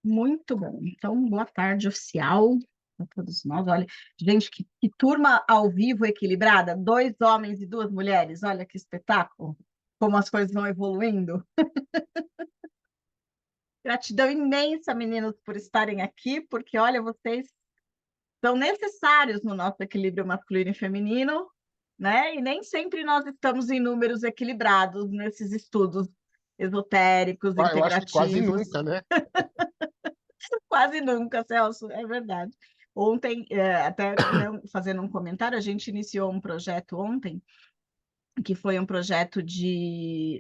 Muito bom. Então, boa tarde oficial para todos nós. Olha, gente, que turma ao vivo equilibrada, 2 homens e 2 mulheres. Olha que espetáculo, como as coisas vão evoluindo. Gratidão imensa, meninos, por estarem aqui, porque, olha, vocês são necessários no nosso equilíbrio masculino e feminino, né? E nem sempre nós estamos em números equilibrados nesses estudos esotéricos, Ah, eu acho que quase integrativos. nunca, né? Quase nunca, Celso, é verdade. Ontem, até né, fazendo um comentário, a gente iniciou um projeto ontem, que foi um projeto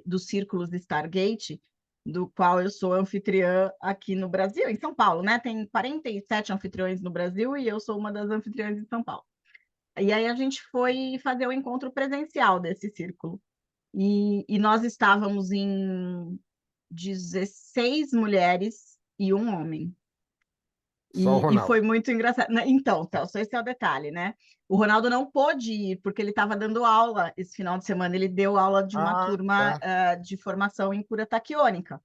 dos Círculos Stargate, do qual eu sou anfitriã aqui no Brasil, em São Paulo, né? Tem 47 anfitriões no Brasil e eu sou uma das anfitriãs em São Paulo. E aí a gente foi fazer o encontro presencial desse círculo. E nós estávamos em 16 mulheres e um homem. Só o E Ronaldo. foi muito engraçado. Então, Celso, esse é o detalhe, né? O Ronaldo não pôde ir, porque ele estava dando aula esse final de semana. Ele deu aula de uma Ah, turma tá. de formação em cura taquiônica.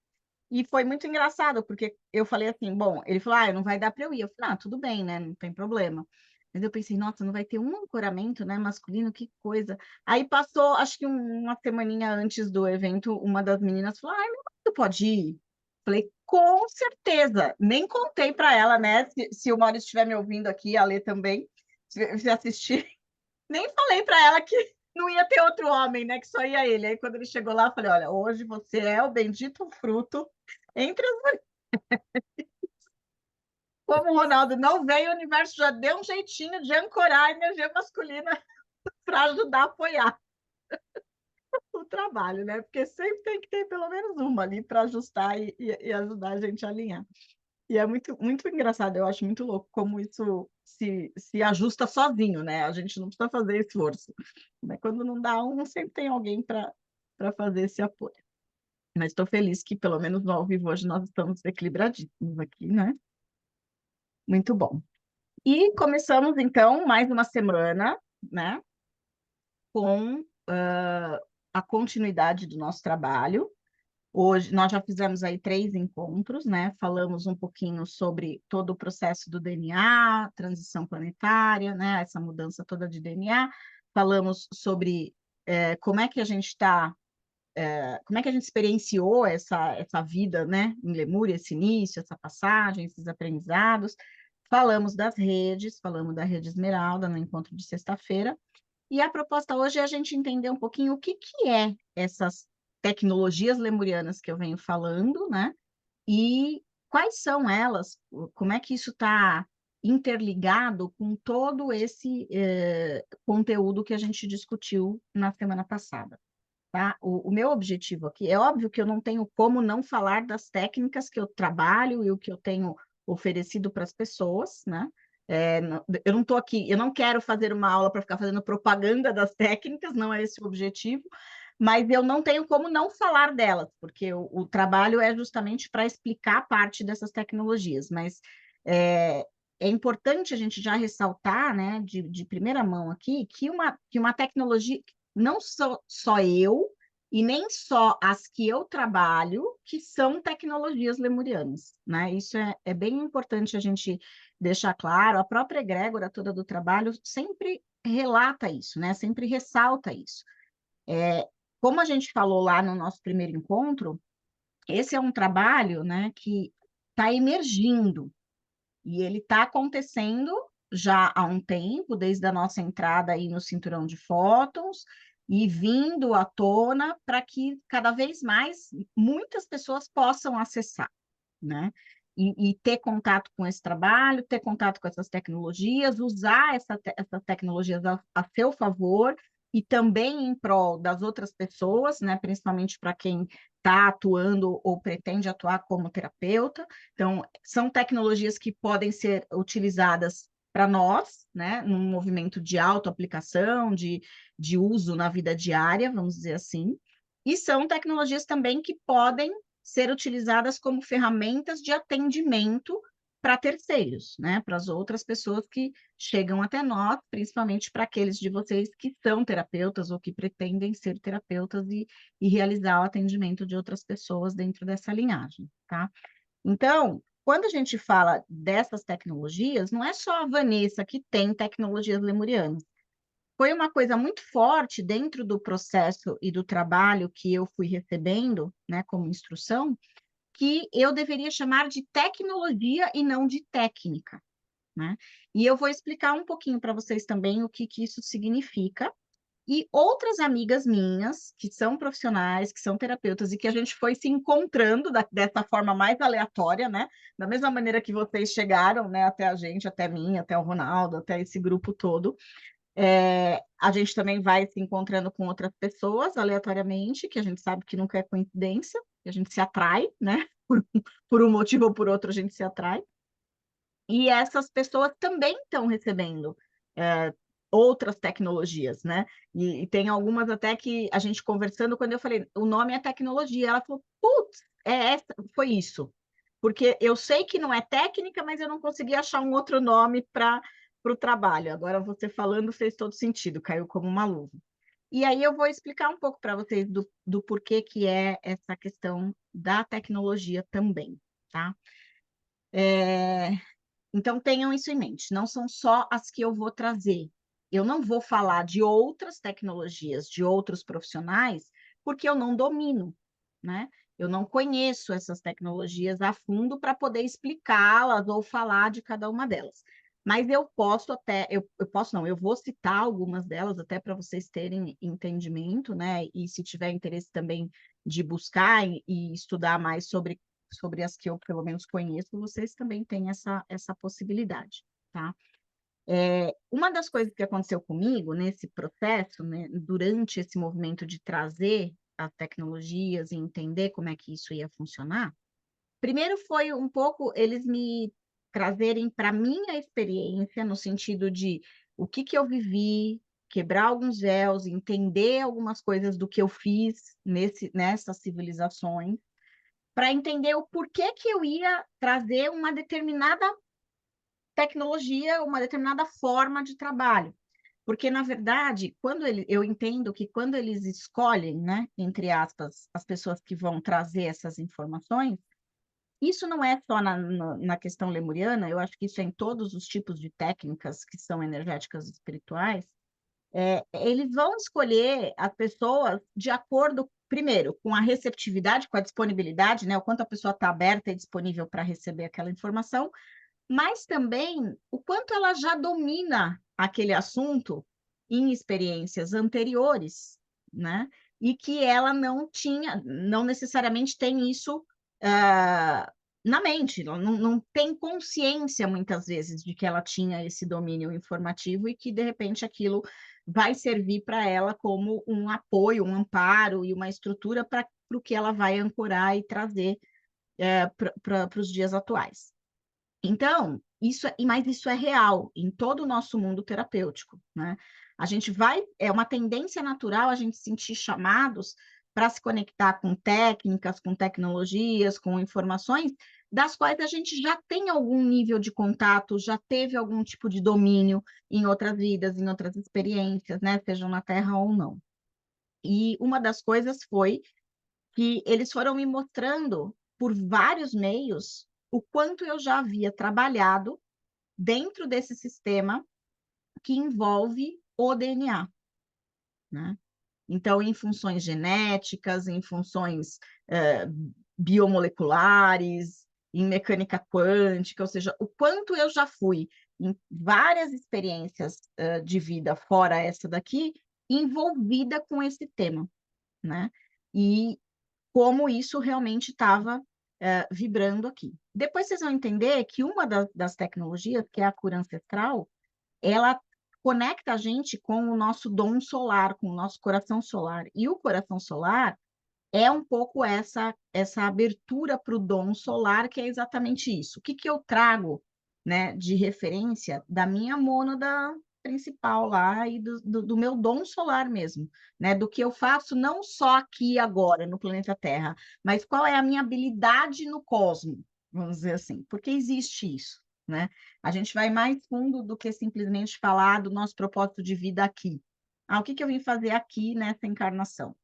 E foi muito engraçado, porque eu falei assim, bom, ele falou, não vai dar para eu ir. Eu falei, tudo bem, né? Não tem problema. Mas eu pensei, nossa, não vai ter um ancoramento, né, masculino, que coisa. Aí passou, acho que uma semaninha antes do evento, uma das meninas falou, meu marido pode ir? Falei, com certeza. Nem contei para ela, né? Se o Maurício estiver me ouvindo aqui, a Lê também, se assistir, nem falei para ela que não ia ter outro homem, né? Que só ia ele. Aí quando ele chegou lá, eu falei: olha, hoje você é o bendito fruto entre as mulheres. Como o Ronaldo não veio, o universo já deu um jeitinho de ancorar a energia masculina para ajudar a apoiar o trabalho, né? Porque sempre tem que ter pelo menos uma ali para ajustar e ajudar a gente a alinhar. E é muito, muito engraçado, eu acho muito louco como isso se ajusta sozinho, né? A gente não precisa fazer esforço. Mas quando não dá um, sempre tem alguém para fazer esse apoio. Mas estou feliz que, pelo menos no ao vivo hoje, nós estamos equilibradíssimos aqui, né? Muito bom. E começamos, então, mais uma semana, né? Com a continuidade do nosso trabalho. Hoje nós já fizemos aí 3 encontros, né? Falamos um pouquinho sobre todo o processo do DNA, transição planetária, né? Essa mudança toda de DNA. Falamos sobre como é que a gente está, como é que a gente experienciou essa vida, né? Em Lemúria, esse início, essa passagem, esses aprendizados. Falamos das redes, falamos da Rede Esmeralda no encontro de sexta-feira. E a proposta hoje é a gente entender um pouquinho o que que é essas tecnologias lemurianas que eu venho falando, né? E quais são elas, como é que isso está interligado com todo esse conteúdo que a gente discutiu na semana passada, tá? O meu objetivo aqui, é óbvio que eu não tenho como não falar das técnicas que eu trabalho e o que eu tenho oferecido para as pessoas, né? Eu não estou aqui, eu não quero fazer uma aula para ficar fazendo propaganda das técnicas, não é esse o objetivo, mas eu não tenho como não falar delas, porque o trabalho é justamente para explicar parte dessas tecnologias, mas é, é importante a gente já ressaltar, né, de primeira mão aqui, que uma tecnologia, não só eu, e nem só as que eu trabalho, que são tecnologias lemurianas, né? Isso é bem importante a gente deixar claro. A própria egrégora toda do trabalho sempre relata isso, né? Sempre ressalta isso. Como a gente falou lá no nosso primeiro encontro, esse é um trabalho, né, que está emergindo, e ele está acontecendo já há um tempo, desde a nossa entrada aí no cinturão de fótons, e vindo à tona para que cada vez mais muitas pessoas possam acessar, né? E ter contato com esse trabalho, ter contato com essas tecnologias, usar essas tecnologias a seu favor e também em prol das outras pessoas, né? Principalmente para quem está atuando ou pretende atuar como terapeuta. Então, são tecnologias que podem ser utilizadas para nós, né, num movimento de autoaplicação, de uso na vida diária, vamos dizer assim, e são tecnologias também que podem ser utilizadas como ferramentas de atendimento para terceiros, né, para as outras pessoas que chegam até nós, principalmente para aqueles de vocês que são terapeutas ou que pretendem ser terapeutas e realizar o atendimento de outras pessoas dentro dessa linhagem, tá? Então, quando a gente fala dessas tecnologias, não é só a Vanessa que tem tecnologias lemurianas. Foi uma coisa muito forte dentro do processo e do trabalho que eu fui recebendo, né, como instrução, que eu deveria chamar de tecnologia e não de técnica, né? E eu vou explicar um pouquinho para vocês também o que isso significa. E outras amigas minhas, que são profissionais, que são terapeutas, e que a gente foi se encontrando dessa forma mais aleatória, né? Da mesma maneira que vocês chegaram, né, até a gente, até mim, até o Ronaldo, até esse grupo todo. A gente também vai se encontrando com outras pessoas aleatoriamente, que a gente sabe que nunca é coincidência, que a gente se atrai, né? Por um motivo ou por outro, a gente se atrai. E essas pessoas também estão recebendo outras tecnologias, né? E tem algumas até que a gente conversando, quando eu falei, o nome é tecnologia, ela falou, putz, foi isso. Porque eu sei que não é técnica, mas eu não consegui achar um outro nome para o trabalho. Agora você falando fez todo sentido, caiu como uma luva. E aí eu vou explicar um pouco para vocês do porquê que é essa questão da tecnologia também, tá? Então, tenham isso em mente, não são só as que eu vou trazer. Eu não vou falar de outras tecnologias, de outros profissionais, porque eu não domino, né? Eu não conheço essas tecnologias a fundo para poder explicá-las ou falar de cada uma delas. Mas eu posso até, eu posso não, eu vou citar algumas delas até para vocês terem entendimento, né? E se tiver interesse também de buscar e estudar mais sobre as que eu pelo menos conheço, vocês também têm essa possibilidade, tá? Uma das coisas que aconteceu comigo nesse processo, né, durante esse movimento de trazer as tecnologias e entender como é que isso ia funcionar, primeiro foi um pouco eles me trazerem para minha experiência, no sentido de o que eu vivi, quebrar alguns véus, entender algumas coisas do que eu fiz nessas civilizações, para entender o porquê que eu ia trazer uma determinada tecnologia, uma determinada forma de trabalho. Porque, na verdade, eu entendo que quando eles escolhem, né, entre aspas, as pessoas que vão trazer essas informações, isso não é só na questão lemuriana, eu acho que isso é em todos os tipos de técnicas que são energéticas espirituais, eles vão escolher as pessoas de acordo, primeiro, com a receptividade, com a disponibilidade, né? O quanto a pessoa está aberta e disponível para receber aquela informação, mas também o quanto ela já domina aquele assunto em experiências anteriores, né? E que ela não tinha, não necessariamente tem isso na mente, não tem consciência muitas vezes de que ela tinha esse domínio informativo e que de repente aquilo vai servir para ela como um apoio, um amparo e uma estrutura para o que ela vai ancorar e trazer para os dias atuais. Então, mas isso é real em todo o nosso mundo terapêutico, né? A gente é uma tendência natural a gente sentir chamados para se conectar com técnicas, com tecnologias, com informações das quais a gente já tem algum nível de contato, já teve algum tipo de domínio em outras vidas, em outras experiências, né? Sejam na Terra ou não. E uma das coisas foi que eles foram me mostrando por vários meios o quanto eu já havia trabalhado dentro desse sistema que envolve o DNA, né? Então, em funções genéticas, em funções biomoleculares, em mecânica quântica, ou seja, o quanto eu já fui em várias experiências de vida fora essa daqui, envolvida com esse tema, né? E como isso realmente estava vibrando aqui. Depois vocês vão entender que uma das tecnologias, que é a cura ancestral, ela conecta a gente com o nosso dom solar, com o nosso coração solar. E o coração solar é um pouco essa abertura para o dom solar, que é exatamente isso. O que eu trago, né, de referência da minha mônada principal lá e do meu dom solar mesmo, né, do que eu faço não só aqui agora no planeta Terra, mas qual é a minha habilidade no cosmos, vamos dizer assim, porque existe isso, né? A gente vai mais fundo do que simplesmente falar do nosso propósito de vida aqui. O que eu vim fazer aqui nessa encarnação?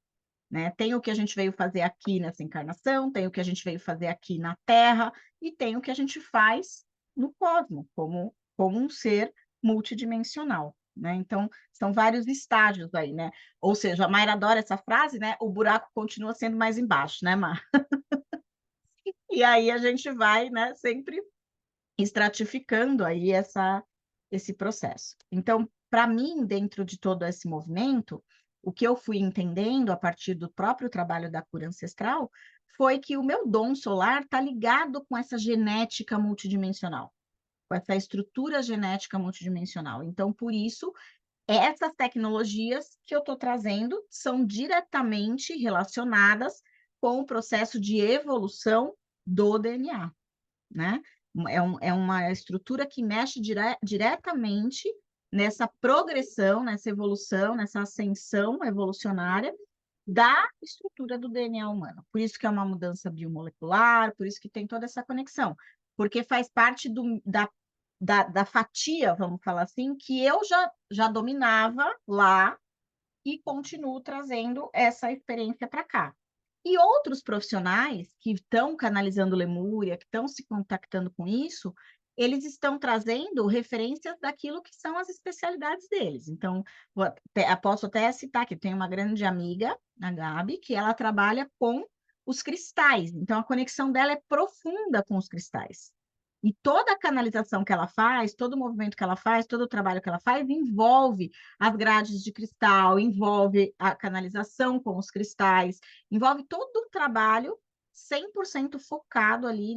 né? Tem o que a gente veio fazer aqui nessa encarnação, tem o que a gente veio fazer aqui na Terra, e tem o que a gente faz no cosmos, como um ser multidimensional, né? Então, são vários estágios aí, né? Ou seja, a Mayra adora essa frase, né? O buraco continua sendo mais embaixo, né, Mar? E aí a gente vai, né, sempre estratificando aí esse processo. Então, para mim, dentro de todo esse movimento, o que eu fui entendendo a partir do próprio trabalho da cura ancestral foi que o meu dom solar está ligado com essa genética multidimensional, com essa estrutura genética multidimensional. Então, por isso, essas tecnologias que eu estou trazendo são diretamente relacionadas com o processo de evolução do DNA, né? É uma estrutura que mexe diretamente nessa progressão, nessa evolução, nessa ascensão evolucionária da estrutura do DNA humano. Por isso que é uma mudança biomolecular, por isso que tem toda essa conexão, porque faz parte da fatia, vamos falar assim, que eu já dominava lá e continuo trazendo essa experiência para cá. E outros profissionais que estão canalizando Lemúria, que estão se contactando com isso, eles estão trazendo referências daquilo que são as especialidades deles. Então, posso até citar que tem uma grande amiga, a Gabi, que ela trabalha com os cristais. Então, a conexão dela é profunda com os cristais. E toda a canalização que ela faz, todo o movimento que ela faz, todo o trabalho que ela faz, envolve as grades de cristal, envolve a canalização com os cristais, envolve todo um trabalho 100% focado ali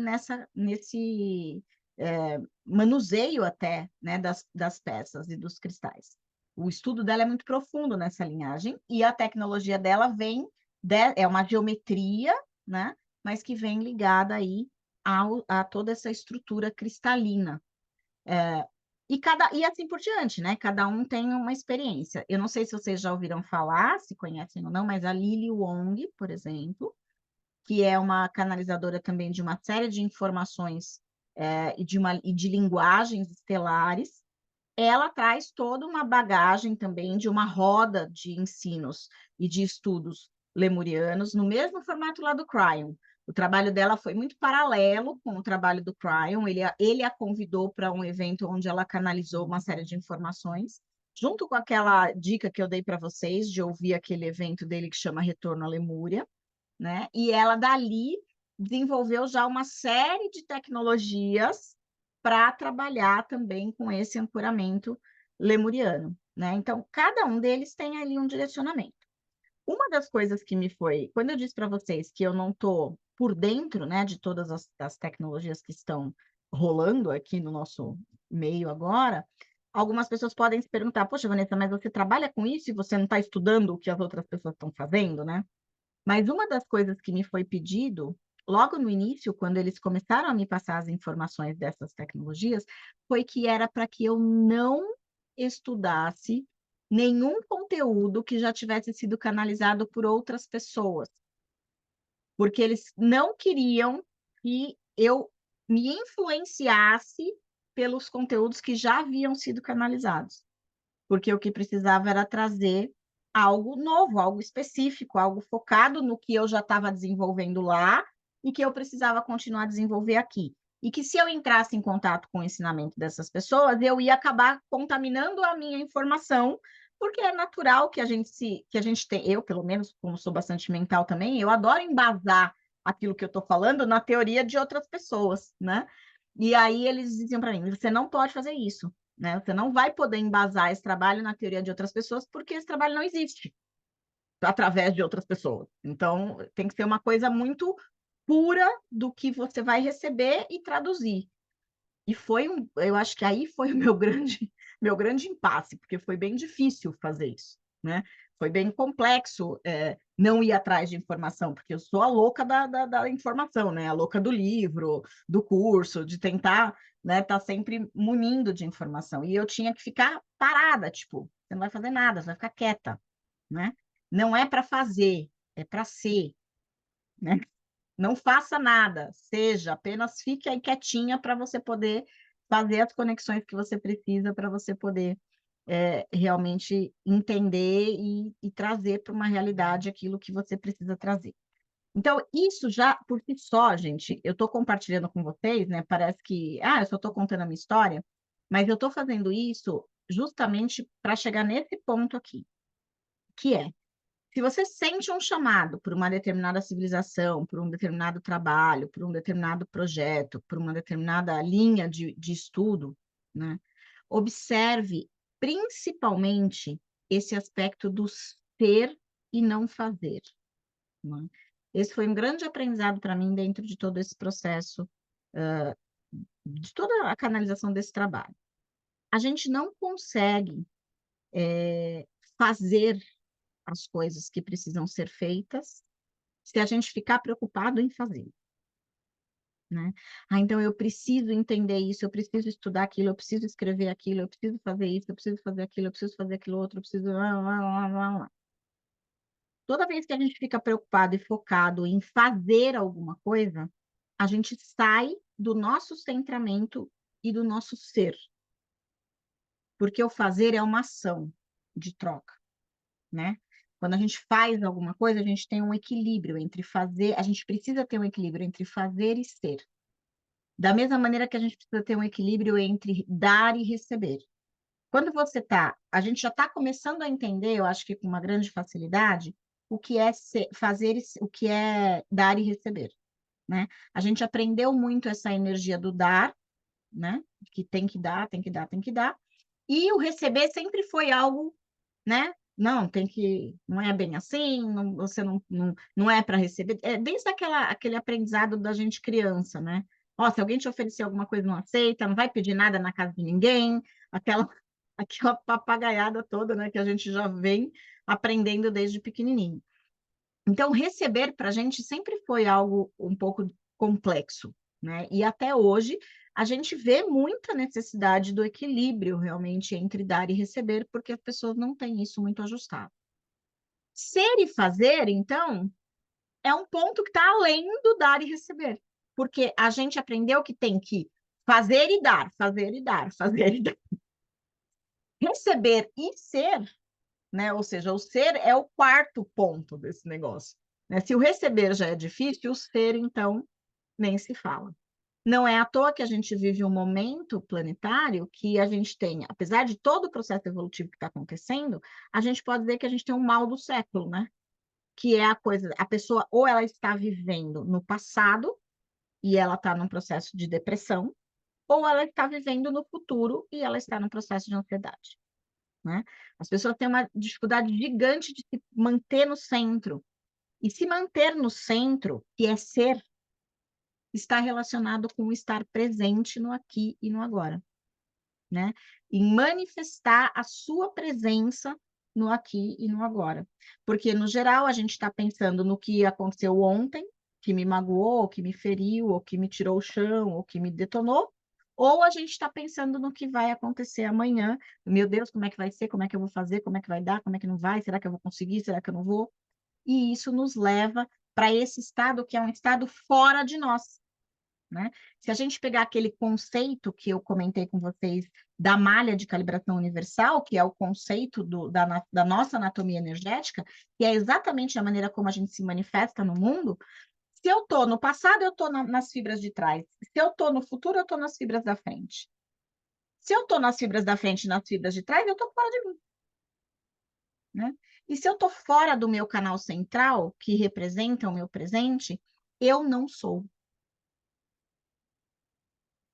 nesse manuseio até, né, das peças e dos cristais. O estudo dela é muito profundo nessa linhagem e a tecnologia dela é uma geometria, né, mas que vem ligada aí a toda essa estrutura cristalina. E assim por diante, né? Cada um tem uma experiência. Eu não sei se vocês já ouviram falar, se conhecem ou não, mas a Lily Wong, por exemplo, que é uma canalizadora também de uma série de informações e de linguagens estelares, ela traz toda uma bagagem também de uma roda de ensinos e de estudos lemurianos, no mesmo formato lá do Cryon. O trabalho dela foi muito paralelo com o trabalho do Cryon, ele a convidou para um evento onde ela canalizou uma série de informações, junto com aquela dica que eu dei para vocês, de ouvir aquele evento dele que chama Retorno à Lemúria, né? E ela dali desenvolveu já uma série de tecnologias para trabalhar também com esse ancoramento lemuriano, né? Então, cada um deles tem ali um direcionamento. Uma das coisas que me foi, quando eu disse para vocês que eu não estou por dentro, né, de todas as tecnologias que estão rolando aqui no nosso meio agora, algumas pessoas podem se perguntar, poxa, Vanessa, mas você trabalha com isso e você não está estudando o que as outras pessoas estão fazendo, né? Mas uma das coisas que me foi pedido, logo no início, quando eles começaram a me passar as informações dessas tecnologias, foi que era para que eu não estudasse nenhum conteúdo que já tivesse sido canalizado por outras pessoas, porque eles não queriam que eu me influenciasse pelos conteúdos que já haviam sido canalizados, porque o que precisava era trazer algo novo, algo específico, algo focado no que eu já estava desenvolvendo lá e que eu precisava continuar a desenvolver aqui. E que se eu entrasse em contato com o ensinamento dessas pessoas, eu ia acabar contaminando a minha informação, porque é natural que a gente tem, eu, pelo menos, como sou bastante mental também, eu adoro embasar aquilo que eu estou falando na teoria de outras pessoas, né? E aí eles diziam para mim, você não pode fazer isso, né? Você não vai poder embasar esse trabalho na teoria de outras pessoas, porque esse trabalho não existe através de outras pessoas. Então, tem que ser uma coisa muito pura do que você vai receber e traduzir. E eu acho que aí foi o meu grande impasse, porque foi bem difícil fazer isso, né? Foi bem complexo não ir atrás de informação, porque eu sou a louca da informação, né? A louca do livro, do curso, de tentar, né, tá sempre munindo de informação. E eu tinha que ficar parada, tipo, você não vai fazer nada, você vai ficar quieta, né? Não é para fazer, é para ser, né? Não faça nada, seja, apenas fique aí quietinha para você poder fazer as conexões que você precisa para você poder realmente entender e trazer para uma realidade aquilo que você precisa trazer. Então, isso já por si só, gente, eu estou compartilhando com vocês, né? Parece que, eu só estou contando a minha história, mas eu estou fazendo isso justamente para chegar nesse ponto aqui, que é, se você sente um chamado por uma determinada civilização, por um determinado trabalho, por um determinado projeto, por uma determinada linha de estudo, né? Observe principalmente esse aspecto do ser e não fazer, né? Esse foi um grande aprendizado para mim dentro de todo esse processo, de toda a canalização desse trabalho. A gente não consegue fazer as coisas que precisam ser feitas se a gente ficar preocupado em fazer, né? Então eu preciso entender isso, eu preciso estudar aquilo, eu preciso escrever aquilo, eu preciso fazer isso, eu preciso fazer aquilo, eu preciso fazer aquilo outro, eu preciso... Toda vez que a gente fica preocupado e focado em fazer alguma coisa, a gente sai do nosso centramento e do nosso ser, porque o fazer é uma ação de troca, né? Quando a gente faz alguma coisa, a gente tem um equilíbrio entre fazer, a gente precisa ter um equilíbrio entre fazer e ser. Da mesma maneira que a gente precisa ter um equilíbrio entre dar e receber. Quando você tá, a gente já está começando a entender, eu acho que com uma grande facilidade, o que é fazer, o que é dar e receber, né? A gente aprendeu muito essa energia do dar, né? Que tem que dar, tem que dar, tem que dar. E o receber sempre foi algo, né? Não, tem que, não é bem assim, não, você não é para receber. É desde aquele aprendizado da gente criança, né? Ó, se alguém te oferecer alguma coisa, não aceita, não vai pedir nada na casa de ninguém, aquela, aquela papagaiada toda, né? Que a gente já vem aprendendo desde pequenininho. Então, receber para a gente sempre foi algo um pouco complexo, né? E até hoje a gente vê muita necessidade do equilíbrio realmente entre dar e receber, porque as pessoas não têm isso muito ajustado. Ser e fazer, então, é um ponto que está além do dar e receber, porque a gente aprendeu que tem que fazer e dar, fazer e dar, fazer e dar. Receber e ser, né? Ou seja, o ser é o quarto ponto desse negócio, né? Se o receber já é difícil, o ser, então, nem se fala. Não é à toa que a gente vive um momento planetário que a gente tem, apesar de todo o processo evolutivo que está acontecendo, a gente pode dizer que a gente tem um mal do século, né? Que é a coisa, a pessoa ou ela está vivendo no passado e ela está num processo de depressão, ou ela está vivendo no futuro e ela está num processo de ansiedade, né? As pessoas têm uma dificuldade gigante de se manter no centro. E se manter no centro, que é ser, está relacionado com estar presente no aqui e no agora, né? E manifestar a sua presença no aqui e no agora. Porque, no geral, a gente está pensando no que aconteceu ontem, que me magoou, ou que me feriu, ou que me tirou o chão, ou que me detonou, ou a gente está pensando no que vai acontecer amanhã. Meu Deus, como é que vai ser? Como é que eu vou fazer? Como é que vai dar? Como é que não vai? Será que eu vou conseguir? Será que eu não vou? E isso nos leva para esse estado que é um estado fora de nós, né? Se a gente pegar aquele conceito que eu comentei com vocês da malha de calibração universal, que é o conceito da nossa anatomia energética, que é exatamente a maneira como a gente se manifesta no mundo, se eu estou no passado, eu estou nas fibras de trás. Se eu estou no futuro, eu estou nas fibras da frente. Se eu estou nas fibras da frente e nas fibras de trás, eu estou fora de mim, né? E se eu estou fora do meu canal central, que representa o meu presente, eu não sou.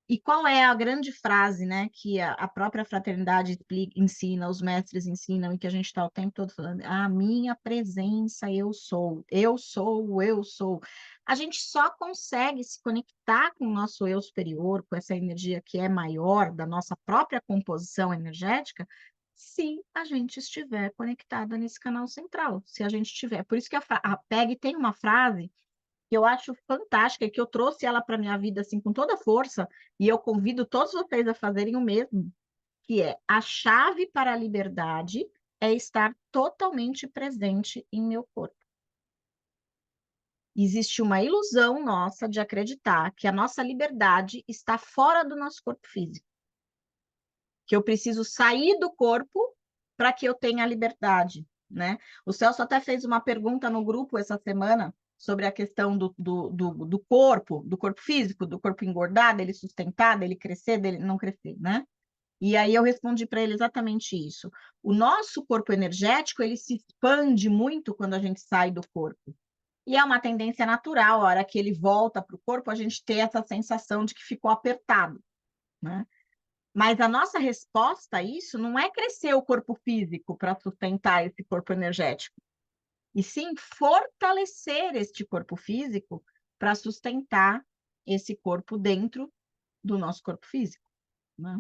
E qual é a grande frase, né, que a própria fraternidade explica, ensina, os mestres ensinam, e que a gente está o tempo todo falando, a minha presença eu sou, eu sou, eu sou. A gente só consegue se conectar com o nosso eu superior, com essa energia que é maior da nossa própria composição energética, se a gente estiver conectada nesse canal central, se a gente estiver. Por isso que a PEG tem uma frase que eu acho fantástica e que eu trouxe ela para minha vida assim com toda força, e eu convido todos vocês a fazerem o mesmo, que é a chave para a liberdade é estar totalmente presente em meu corpo. Existe uma ilusão nossa de acreditar que a nossa liberdade está fora do nosso corpo físico, que eu preciso sair do corpo para que eu tenha liberdade, né? O Celso até fez uma pergunta no grupo essa semana sobre a questão do corpo físico, do corpo engordar, dele sustentar, dele crescer, dele não crescer, né? E aí eu respondi para ele exatamente isso. O nosso corpo energético, ele se expande muito quando a gente sai do corpo. E é uma tendência natural, a hora que ele volta para o corpo, a gente ter essa sensação de que ficou apertado, né? Mas a nossa resposta a isso não é crescer o corpo físico para sustentar esse corpo energético, e sim fortalecer este corpo físico para sustentar esse corpo dentro do nosso corpo físico, né?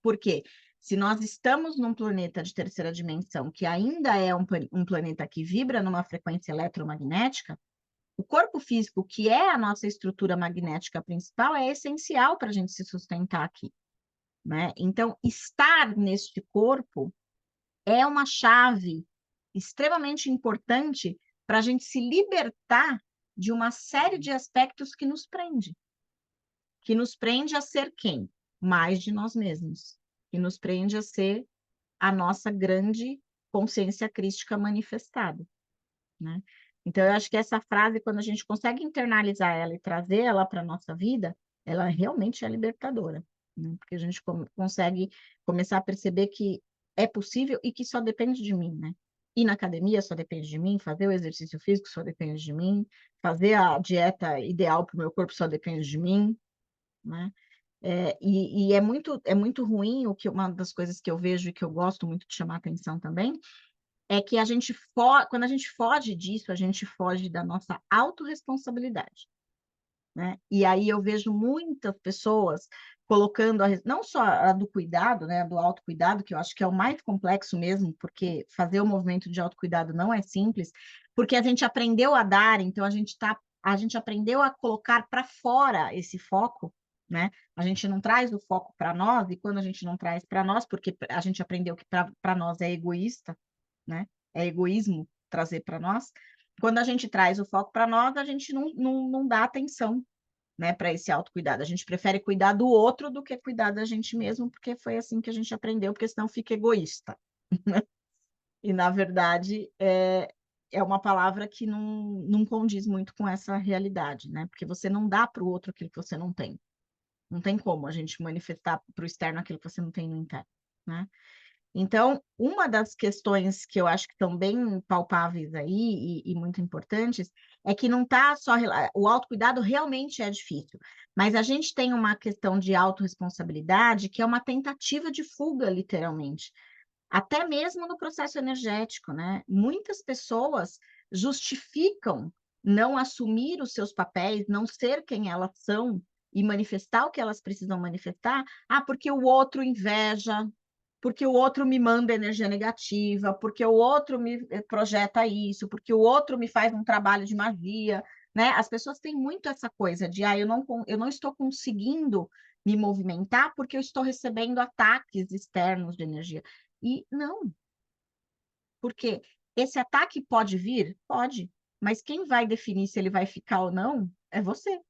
Por quê? Se nós estamos num planeta de terceira dimensão, que ainda é um planeta que vibra numa frequência eletromagnética, o corpo físico, que é a nossa estrutura magnética principal, é essencial para a gente se sustentar aqui, né? Então, estar neste corpo é uma chave extremamente importante para a gente se libertar de uma série de aspectos que nos prende a ser quem? Mais de nós mesmos, que nos prende a ser a nossa grande consciência crística manifestada, né? Então, eu acho que essa frase, quando a gente consegue internalizar ela e trazer ela para a nossa vida, ela realmente é libertadora, né? Porque a gente consegue começar a perceber que é possível e que só depende de mim, né? Ir na academia só depende de mim, fazer o exercício físico só depende de mim, fazer a dieta ideal para o meu corpo só depende de mim, né? E é muito ruim, uma das coisas que eu vejo e que eu gosto muito de chamar atenção também, é que quando a gente foge disso, a gente foge da nossa autorresponsabilidade, né? E aí eu vejo muitas pessoas colocando, não só a do cuidado, né, do autocuidado, que eu acho que é o mais complexo mesmo, porque fazer o movimento de autocuidado não é simples, porque a gente aprendeu a dar, então a gente aprendeu a colocar para fora esse foco, né? A gente não traz o foco para nós, e quando a gente não traz para nós, porque a gente aprendeu que para nós é egoísta, né? É egoísmo trazer para nós. Quando a gente traz o foco para nós, a gente não dá atenção, né, para esse autocuidado. A gente prefere cuidar do outro do que cuidar da gente mesmo, porque foi assim que a gente aprendeu, porque senão fica egoísta. E, na verdade, é uma palavra que não condiz muito com essa realidade, né? Porque você não dá para o outro aquilo que você não tem. Não tem como a gente manifestar para o externo aquilo que você não tem no interno, né? Então, uma das questões que eu acho que estão bem palpáveis aí e muito importantes é que não está só. O autocuidado realmente é difícil, mas a gente tem uma questão de autorresponsabilidade que é uma tentativa de fuga, literalmente. Até mesmo no processo energético, né? Muitas pessoas justificam não assumir os seus papéis, não ser quem elas são e manifestar o que elas precisam manifestar, porque o outro inveja, porque o outro me manda energia negativa, porque o outro me projeta isso, porque o outro me faz um trabalho de magia, né? As pessoas têm muito essa coisa de, eu não estou conseguindo me movimentar porque eu estou recebendo ataques externos de energia. E não, porque esse ataque pode vir? Pode, mas quem vai definir se ele vai ficar ou não é você,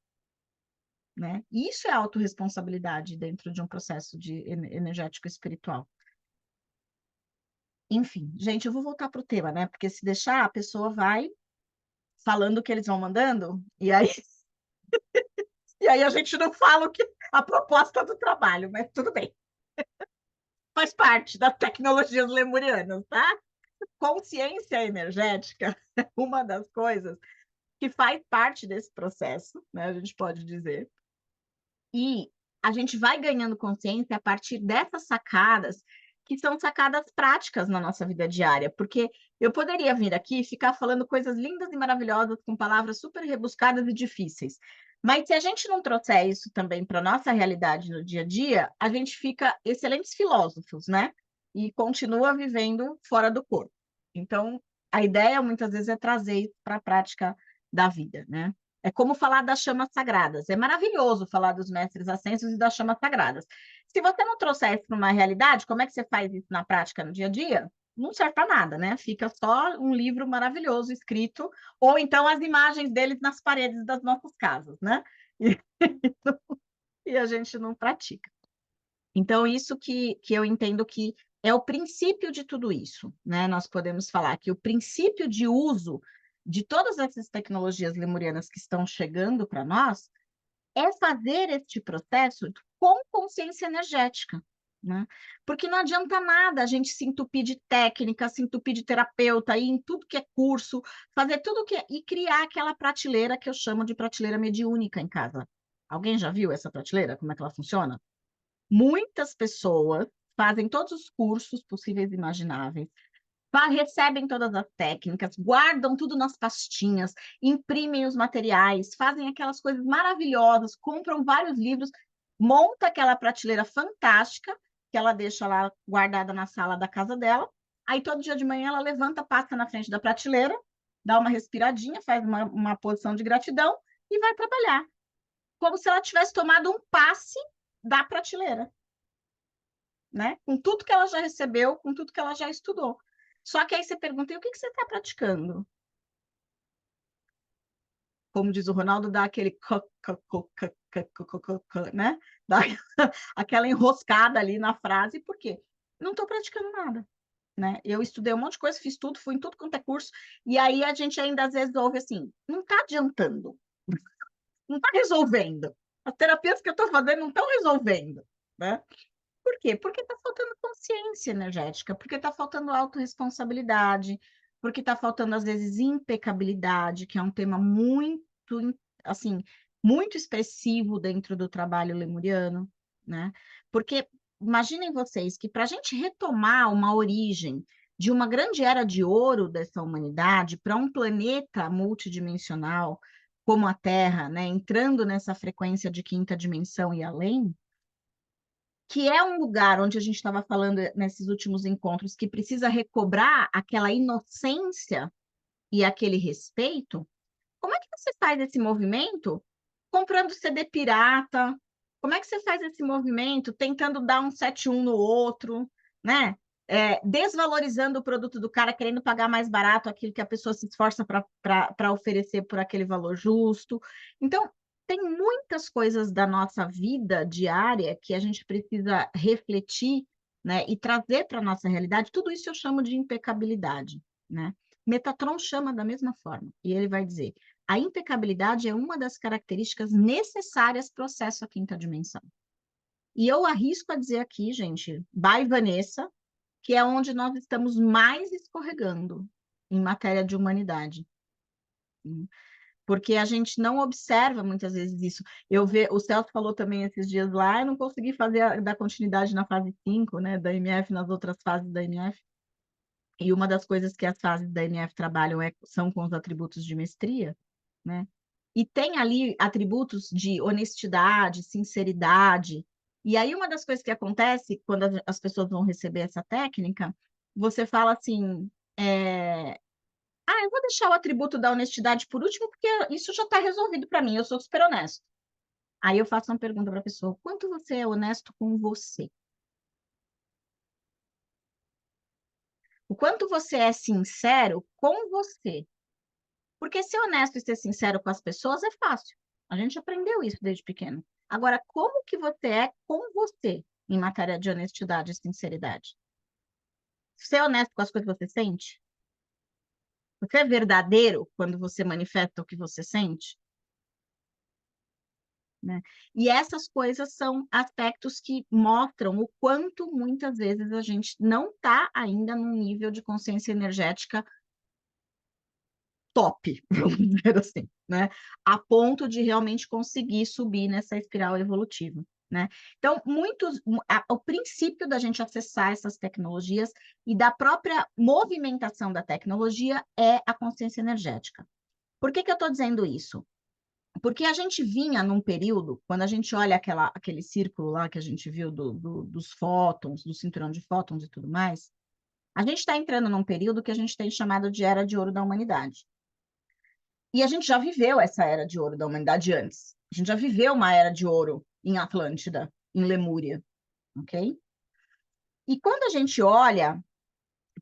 né? E isso é autorresponsabilidade dentro de um processo de energético espiritual. Enfim, gente, eu vou voltar para o tema, né? Porque se deixar, a pessoa vai falando o que eles vão mandando, e aí a gente não fala o que a proposta do trabalho, mas tudo bem. Faz parte das tecnologias lemurianas, tá? Consciência energética é uma das coisas que faz parte desse processo, né? A gente pode dizer. E a gente vai ganhando consciência a partir dessas sacadas, que são sacadas práticas na nossa vida diária, porque eu poderia vir aqui e ficar falando coisas lindas e maravilhosas com palavras super rebuscadas e difíceis, mas se a gente não trouxer isso também para a nossa realidade no dia a dia, a gente fica excelentes filósofos, né? E continua vivendo fora do corpo. Então, a ideia muitas vezes é trazer isso para a prática da vida, né? É como falar das chamas sagradas. É maravilhoso falar dos mestres ascensos e das chamas sagradas. Se você não trouxer isso para uma realidade, como é que você faz isso na prática, no dia a dia? Não serve para nada, né? Fica só um livro maravilhoso escrito, ou então as imagens deles nas paredes das nossas casas, né? E, e a gente não pratica. Então, isso que eu entendo que é o princípio de tudo isso, né? Nós podemos falar que o princípio de uso de todas essas tecnologias lemurianas que estão chegando para nós é fazer este processo com consciência energética, né? Porque não adianta nada a gente se entupir de técnica, se entupir de terapeuta, ir em tudo que é curso, fazer tudo que e criar aquela prateleira que eu chamo de prateleira mediúnica em casa. Alguém já viu essa prateleira? Como é que ela funciona? Muitas pessoas fazem todos os cursos possíveis e imagináveis, recebem todas as técnicas, guardam tudo nas pastinhas, imprimem os materiais, fazem aquelas coisas maravilhosas, compram vários livros, monta aquela prateleira fantástica que ela deixa lá guardada na sala da casa dela. Aí todo dia de manhã ela levanta, passa na frente da prateleira, dá uma respiradinha, faz uma posição de gratidão e vai trabalhar, como se ela tivesse tomado um passe da prateleira, né? Com tudo que ela já recebeu, com tudo que ela já estudou. Só que aí você pergunta, e o que você está praticando? Como diz o Ronaldo, dá aquele né? Dá aquela enroscada ali na frase, por quê? Não estou praticando nada, né? Eu estudei um monte de coisa, fiz tudo, fui em tudo quanto é curso, e aí a gente ainda às vezes ouve assim, não está adiantando, não está resolvendo. As terapias que eu estou fazendo não estão resolvendo, né? Por quê? Porque está faltando consciência energética, porque está faltando autorresponsabilidade, porque está faltando, às vezes, impecabilidade, que é um tema muito, assim, muito expressivo dentro do trabalho lemuriano, né? Porque imaginem vocês que para a gente retomar uma origem de uma grande era de ouro dessa humanidade para um planeta multidimensional como a Terra, né, entrando nessa frequência de quinta dimensão e além, que é um lugar onde a gente estava falando nesses últimos encontros, que precisa recobrar aquela inocência e aquele respeito, como é que você faz esse movimento comprando CD pirata? Como é que você faz esse movimento tentando dar um 7-1 no outro, né? Desvalorizando o produto do cara, querendo pagar mais barato aquilo que a pessoa se esforça para oferecer por aquele valor justo. Então, tem muitas coisas da nossa vida diária que a gente precisa refletir, né, e trazer para a nossa realidade. Tudo isso eu chamo de impecabilidade, né? Metatron chama da mesma forma, e ele vai dizer: a impecabilidade é uma das características necessárias para o acesso à quinta dimensão. E eu arrisco a dizer aqui, gente, by Vanessa, que é onde nós estamos mais escorregando em matéria de humanidade. Porque a gente não observa muitas vezes isso. O Celso falou também esses dias lá, eu não consegui dar continuidade na fase 5, né, da MF, nas outras fases da MF. E uma das coisas que as fases da MF trabalham são com os atributos de mestria, né? E tem ali atributos de honestidade, sinceridade. E aí, uma das coisas que acontece quando as pessoas vão receber essa técnica, você fala assim: eu vou deixar o atributo da honestidade por último, porque isso já está resolvido para mim, eu sou super honesto. Aí eu faço uma pergunta para a pessoa: quanto você é honesto com você? O quanto você é sincero com você? Porque ser honesto e ser sincero com as pessoas é fácil. A gente aprendeu isso desde pequeno. Agora, como que você é com você em matéria de honestidade e sinceridade? Ser honesto com as coisas que você sente? Você é verdadeiro quando você manifesta o que você sente? Né? E essas coisas são aspectos que mostram o quanto muitas vezes a gente não está ainda num nível de consciência energética top, vamos dizer assim, né? A ponto de realmente conseguir subir nessa espiral evolutiva, né? Então, o princípio da gente acessar essas tecnologias e da própria movimentação da tecnologia é a consciência energética. Por que eu estou dizendo isso? Porque a gente vinha num período, quando a gente olha aquele círculo lá que a gente viu dos fótons, do cinturão de fótons e tudo mais, a gente está entrando num período que a gente tem chamado de Era de Ouro da Humanidade. E a gente já viveu essa era de ouro da humanidade antes. A gente já viveu uma era de ouro em Atlântida, em Lemúria, ok? E quando a gente olha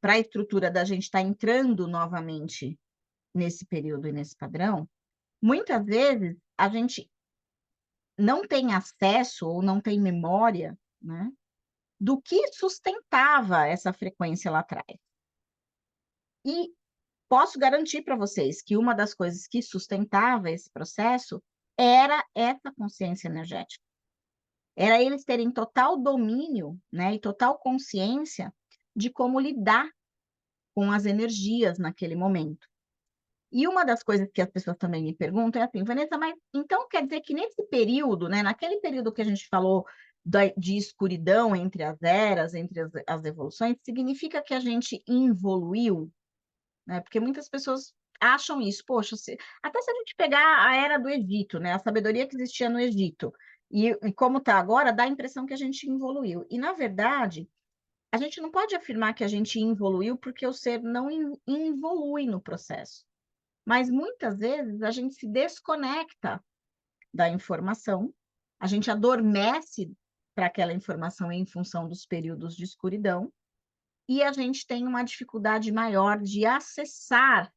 para a estrutura da gente estar entrando novamente nesse período e nesse padrão, muitas vezes a gente não tem acesso ou não tem memória, né, do que sustentava essa frequência lá atrás. E posso garantir para vocês que uma das coisas que sustentava esse processo era essa consciência energética. Era eles terem total domínio, né, e total consciência de como lidar com as energias naquele momento. E uma das coisas que as pessoas também me perguntam é assim, Vanessa, mas então quer dizer que nesse período, né, naquele período que a gente falou de escuridão entre as eras, entre as evoluções, significa que a gente evoluiu? Né? Porque muitas pessoas acham isso, poxa, até se a gente pegar a era do Egito, né, a sabedoria que existia no Egito, e como está agora, dá a impressão que a gente evoluiu. E, na verdade, a gente não pode afirmar que a gente evoluiu porque o ser não evolui no processo. Mas muitas vezes a gente se desconecta da informação, a gente adormece para aquela informação em função dos períodos de escuridão, e a gente tem uma dificuldade maior de acessar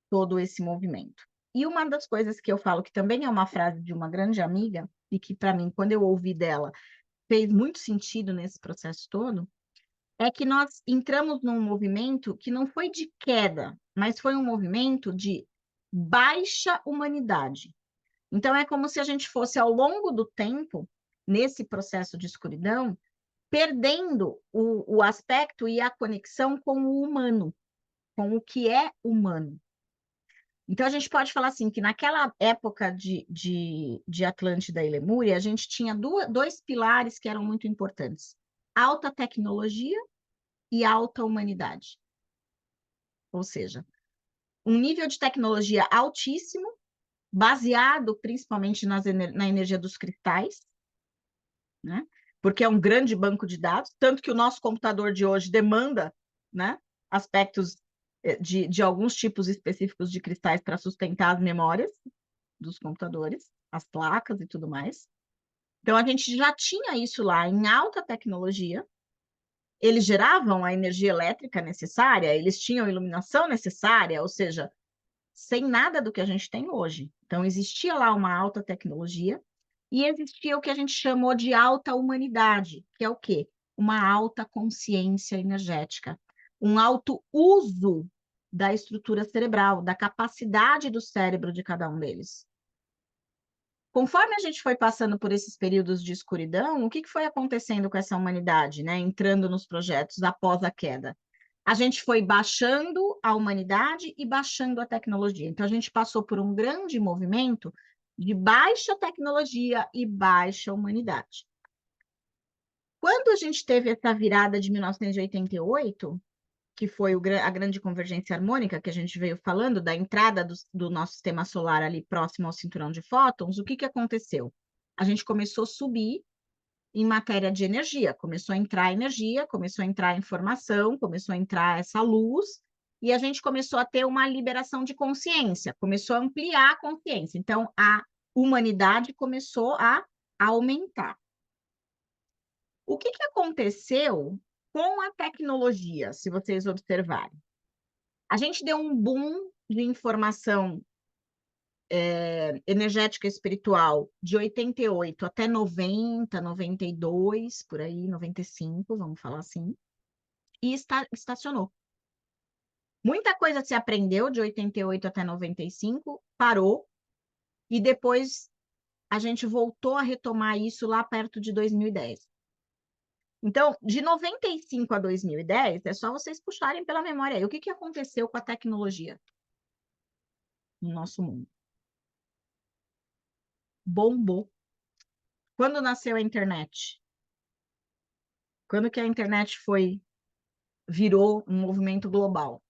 todo esse movimento. E uma das coisas que eu falo, que também é uma frase de uma grande amiga, e que para mim, quando eu ouvi dela, fez muito sentido nesse processo todo, é que nós entramos num movimento que não foi de queda, mas foi um movimento de baixa humanidade. Então, é como se a gente fosse, ao longo do tempo, nesse processo de escuridão, perdendo o aspecto e a conexão com o humano, com o que é humano. Então, a gente pode falar assim, que naquela época de Atlântida e Lemúria, a gente tinha dois pilares que eram muito importantes. Alta tecnologia e alta humanidade. Ou seja, um nível de tecnologia altíssimo, baseado principalmente na energia dos cristais, né? Porque é um grande banco de dados, tanto que o nosso computador de hoje demanda, né, aspectos de alguns tipos específicos de cristais para sustentar as memórias dos computadores, as placas e tudo mais. Então, a gente já tinha isso lá em alta tecnologia, eles geravam a energia elétrica necessária, eles tinham a iluminação necessária, ou seja, sem nada do que a gente tem hoje. Então, existia lá uma alta tecnologia e existia o que a gente chamou de alta humanidade, que é o quê? Uma alta consciência energética, um alto uso da estrutura cerebral, da capacidade do cérebro de cada um deles. Conforme a gente foi passando por esses períodos de escuridão, o que foi acontecendo com essa humanidade, né? Entrando nos projetos após a queda? A gente foi baixando a humanidade e baixando a tecnologia. Então, a gente passou por um grande movimento de baixa tecnologia e baixa humanidade. Quando a gente teve essa virada de 1988, que foi a grande convergência harmônica que a gente veio falando, da entrada do nosso sistema solar ali próximo ao cinturão de fótons, o que aconteceu? A gente começou a subir em matéria de energia, começou a entrar energia, começou a entrar informação, começou a entrar essa luz, e a gente começou a ter uma liberação de consciência, começou a ampliar a consciência. Então, a humanidade começou a aumentar. O que aconteceu com a tecnologia, se vocês observarem? A gente deu um boom de informação energética espiritual de 88 até 90, 92, por aí, 95, vamos falar assim, e estacionou. Muita coisa se aprendeu de 88 até 95, parou, e depois a gente voltou a retomar isso lá perto de 2010. Então, de 95 a 2010, é só vocês puxarem pela memória aí. O que aconteceu com a tecnologia no nosso mundo? Bombou. Quando nasceu a internet? Quando que a internet virou um movimento global,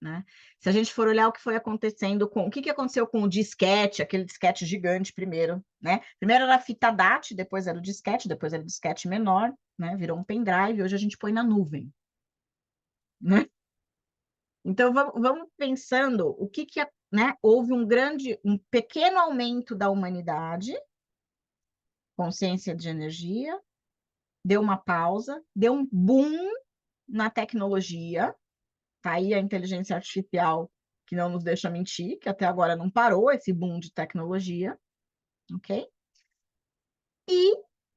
né? Se a gente for olhar o que foi acontecendo o que aconteceu com o disquete, aquele disquete gigante primeiro, né? Primeiro era a fita DAT, depois era o disquete, depois era o disquete menor, né? Virou um pendrive, hoje a gente põe na nuvem, né? Então vamos pensando o que né? Houve um pequeno aumento da humanidade, consciência de energia, deu uma pausa, deu um boom na tecnologia, tá aí a inteligência artificial que não nos deixa mentir, que até agora não parou esse boom de tecnologia, ok? E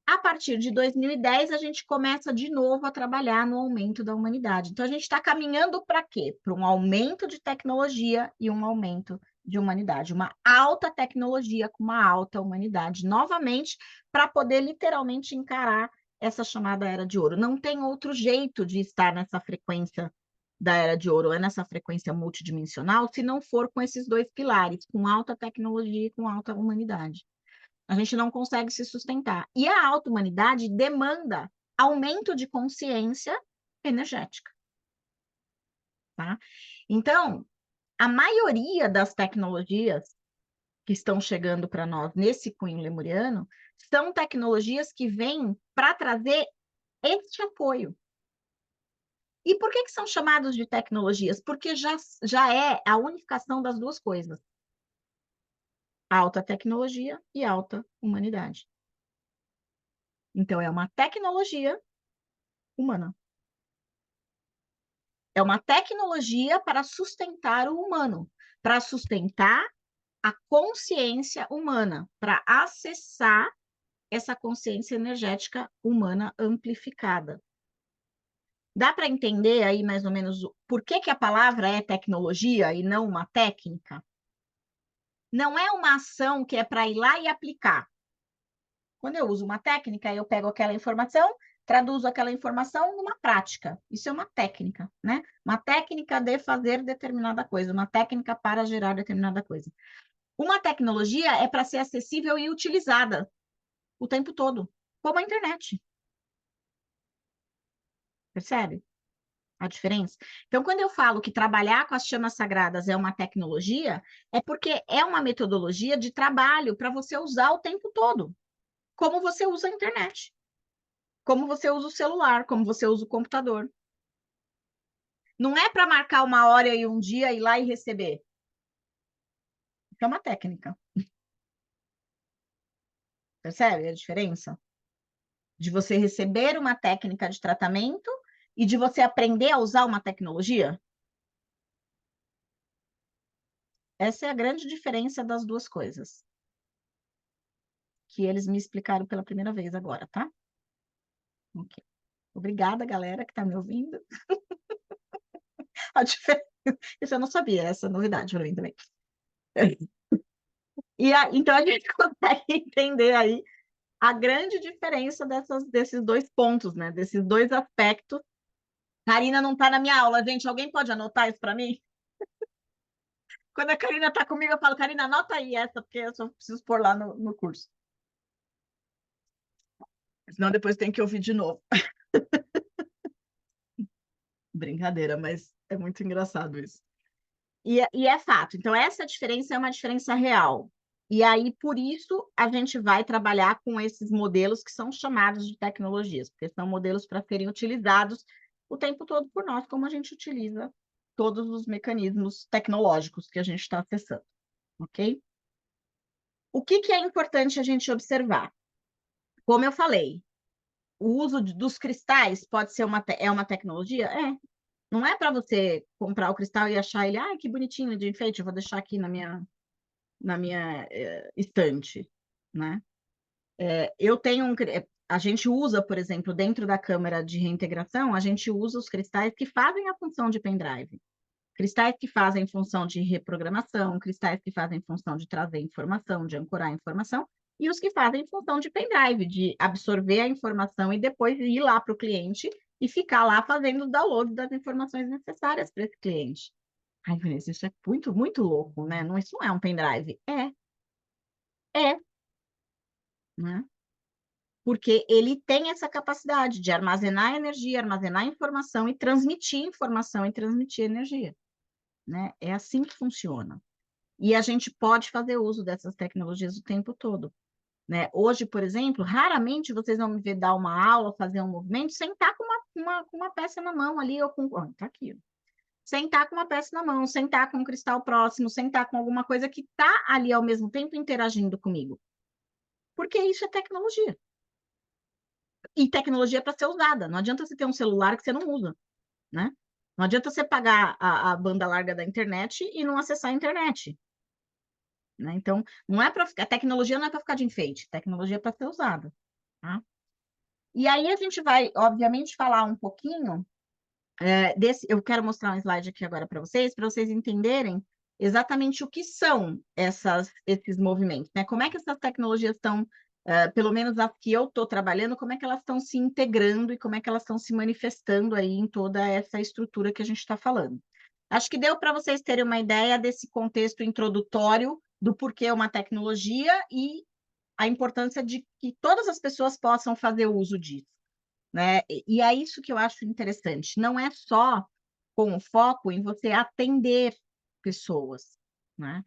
A partir de 2010, a gente começa de novo a trabalhar no aumento da humanidade. Então, a gente está caminhando para quê? Para um aumento de tecnologia e um aumento de humanidade. Uma alta tecnologia com uma alta humanidade, novamente, para poder literalmente encarar essa chamada Era de Ouro. Não tem outro jeito de estar nessa frequência da Era de Ouro, é nessa frequência multidimensional, se não for com esses dois pilares, com alta tecnologia e com alta humanidade. A gente não consegue se sustentar. E a alta humanidade demanda aumento de consciência energética. Tá? Então, a maioria das tecnologias que estão chegando para nós nesse cunho lemuriano são tecnologias que vêm para trazer este apoio. E por que são chamados de tecnologias? Porque já é a unificação das duas coisas. Alta tecnologia e alta humanidade. Então, é uma tecnologia humana. É uma tecnologia para sustentar o humano, para sustentar a consciência humana, para acessar essa consciência energética humana amplificada. Dá para entender aí mais ou menos por que a palavra é tecnologia e não uma técnica? Não é uma ação que é para ir lá e aplicar. Quando eu uso uma técnica, eu pego aquela informação, traduzo aquela informação numa prática. Isso é uma técnica, né? Uma técnica de fazer determinada coisa, uma técnica para gerar determinada coisa. Uma tecnologia é para ser acessível e utilizada o tempo todo, como a internet. Percebe a diferença? Então, quando eu falo que trabalhar com as chamas sagradas é uma tecnologia, é porque é uma metodologia de trabalho para você usar o tempo todo, como você usa a internet, como você usa o celular, como você usa o computador. Não é para marcar uma hora e um dia, ir lá e receber. É uma técnica. Percebe a diferença? De você receber uma técnica de tratamento e de você aprender a usar uma tecnologia? Essa é a grande diferença das duas coisas. Que eles me explicaram pela primeira vez agora, tá? Ok. Obrigada, galera, que está me ouvindo. A diferença... Isso eu não sabia, essa é novidade para mim também. Então, a gente consegue entender aí a grande diferença desses dois pontos, né? Desses dois aspectos. Karina não está na minha aula, gente. Alguém pode anotar isso para mim? Quando a Karina está comigo, eu falo, Karina, anota aí essa, porque eu só preciso pôr lá no curso. Senão depois tem que ouvir de novo. Brincadeira, mas é muito engraçado isso. E é fato. Então, essa diferença é uma diferença real. E aí, por isso, a gente vai trabalhar com esses modelos que são chamados de tecnologias, porque são modelos para serem utilizados o tempo todo por nós, como a gente utiliza todos os mecanismos tecnológicos que a gente está acessando, ok? O que é importante a gente observar? Como eu falei, o uso dos cristais pode ser uma tecnologia? É. Não é para você comprar o cristal e achar ele, que bonitinho de enfeite, eu vou deixar aqui na minha estante, né? Eu tenho a gente usa, por exemplo, dentro da câmara de reintegração, a gente usa os cristais que fazem a função de pendrive. Cristais que fazem função de reprogramação, cristais que fazem função de trazer informação, de ancorar informação, e os que fazem função de pendrive, de absorver a informação e depois ir lá para o cliente e ficar lá fazendo o download das informações necessárias para esse cliente. Ai, Vanessa, isso é muito, muito louco, né? Não, isso não é um pendrive. É, né? Porque ele tem essa capacidade de armazenar energia, armazenar informação e transmitir energia, né? É assim que funciona. E a gente pode fazer uso dessas tecnologias o tempo todo, né? Hoje, por exemplo, raramente vocês vão me ver dar uma aula, fazer um movimento, sem estar com uma peça na mão ali, ou com... Tá aqui, ó. Sem estar com uma peça na mão, sem estar com um cristal próximo, sem estar com alguma coisa que está ali ao mesmo tempo interagindo comigo. Porque isso é tecnologia. E tecnologia para ser usada. Não adianta você ter um celular que você não usa, né? Não adianta você pagar a banda larga da internet e não acessar a internet. Né? Então, não é para a tecnologia não é para ficar de enfeite, tecnologia é para ser usada. Tá? E aí a gente vai, obviamente, falar um pouquinho eu quero mostrar um slide aqui agora para vocês entenderem exatamente o que são esses movimentos, né? Como é que essas tecnologias estão, pelo menos as que eu estou trabalhando, como é que elas estão se integrando e como é que elas estão se manifestando aí em toda essa estrutura que a gente está falando. Acho que deu para vocês terem uma ideia desse contexto introdutório do porquê uma tecnologia e a importância de que todas as pessoas possam fazer uso disso, né? E é isso que eu acho interessante. Não é só com o foco em você atender pessoas, né?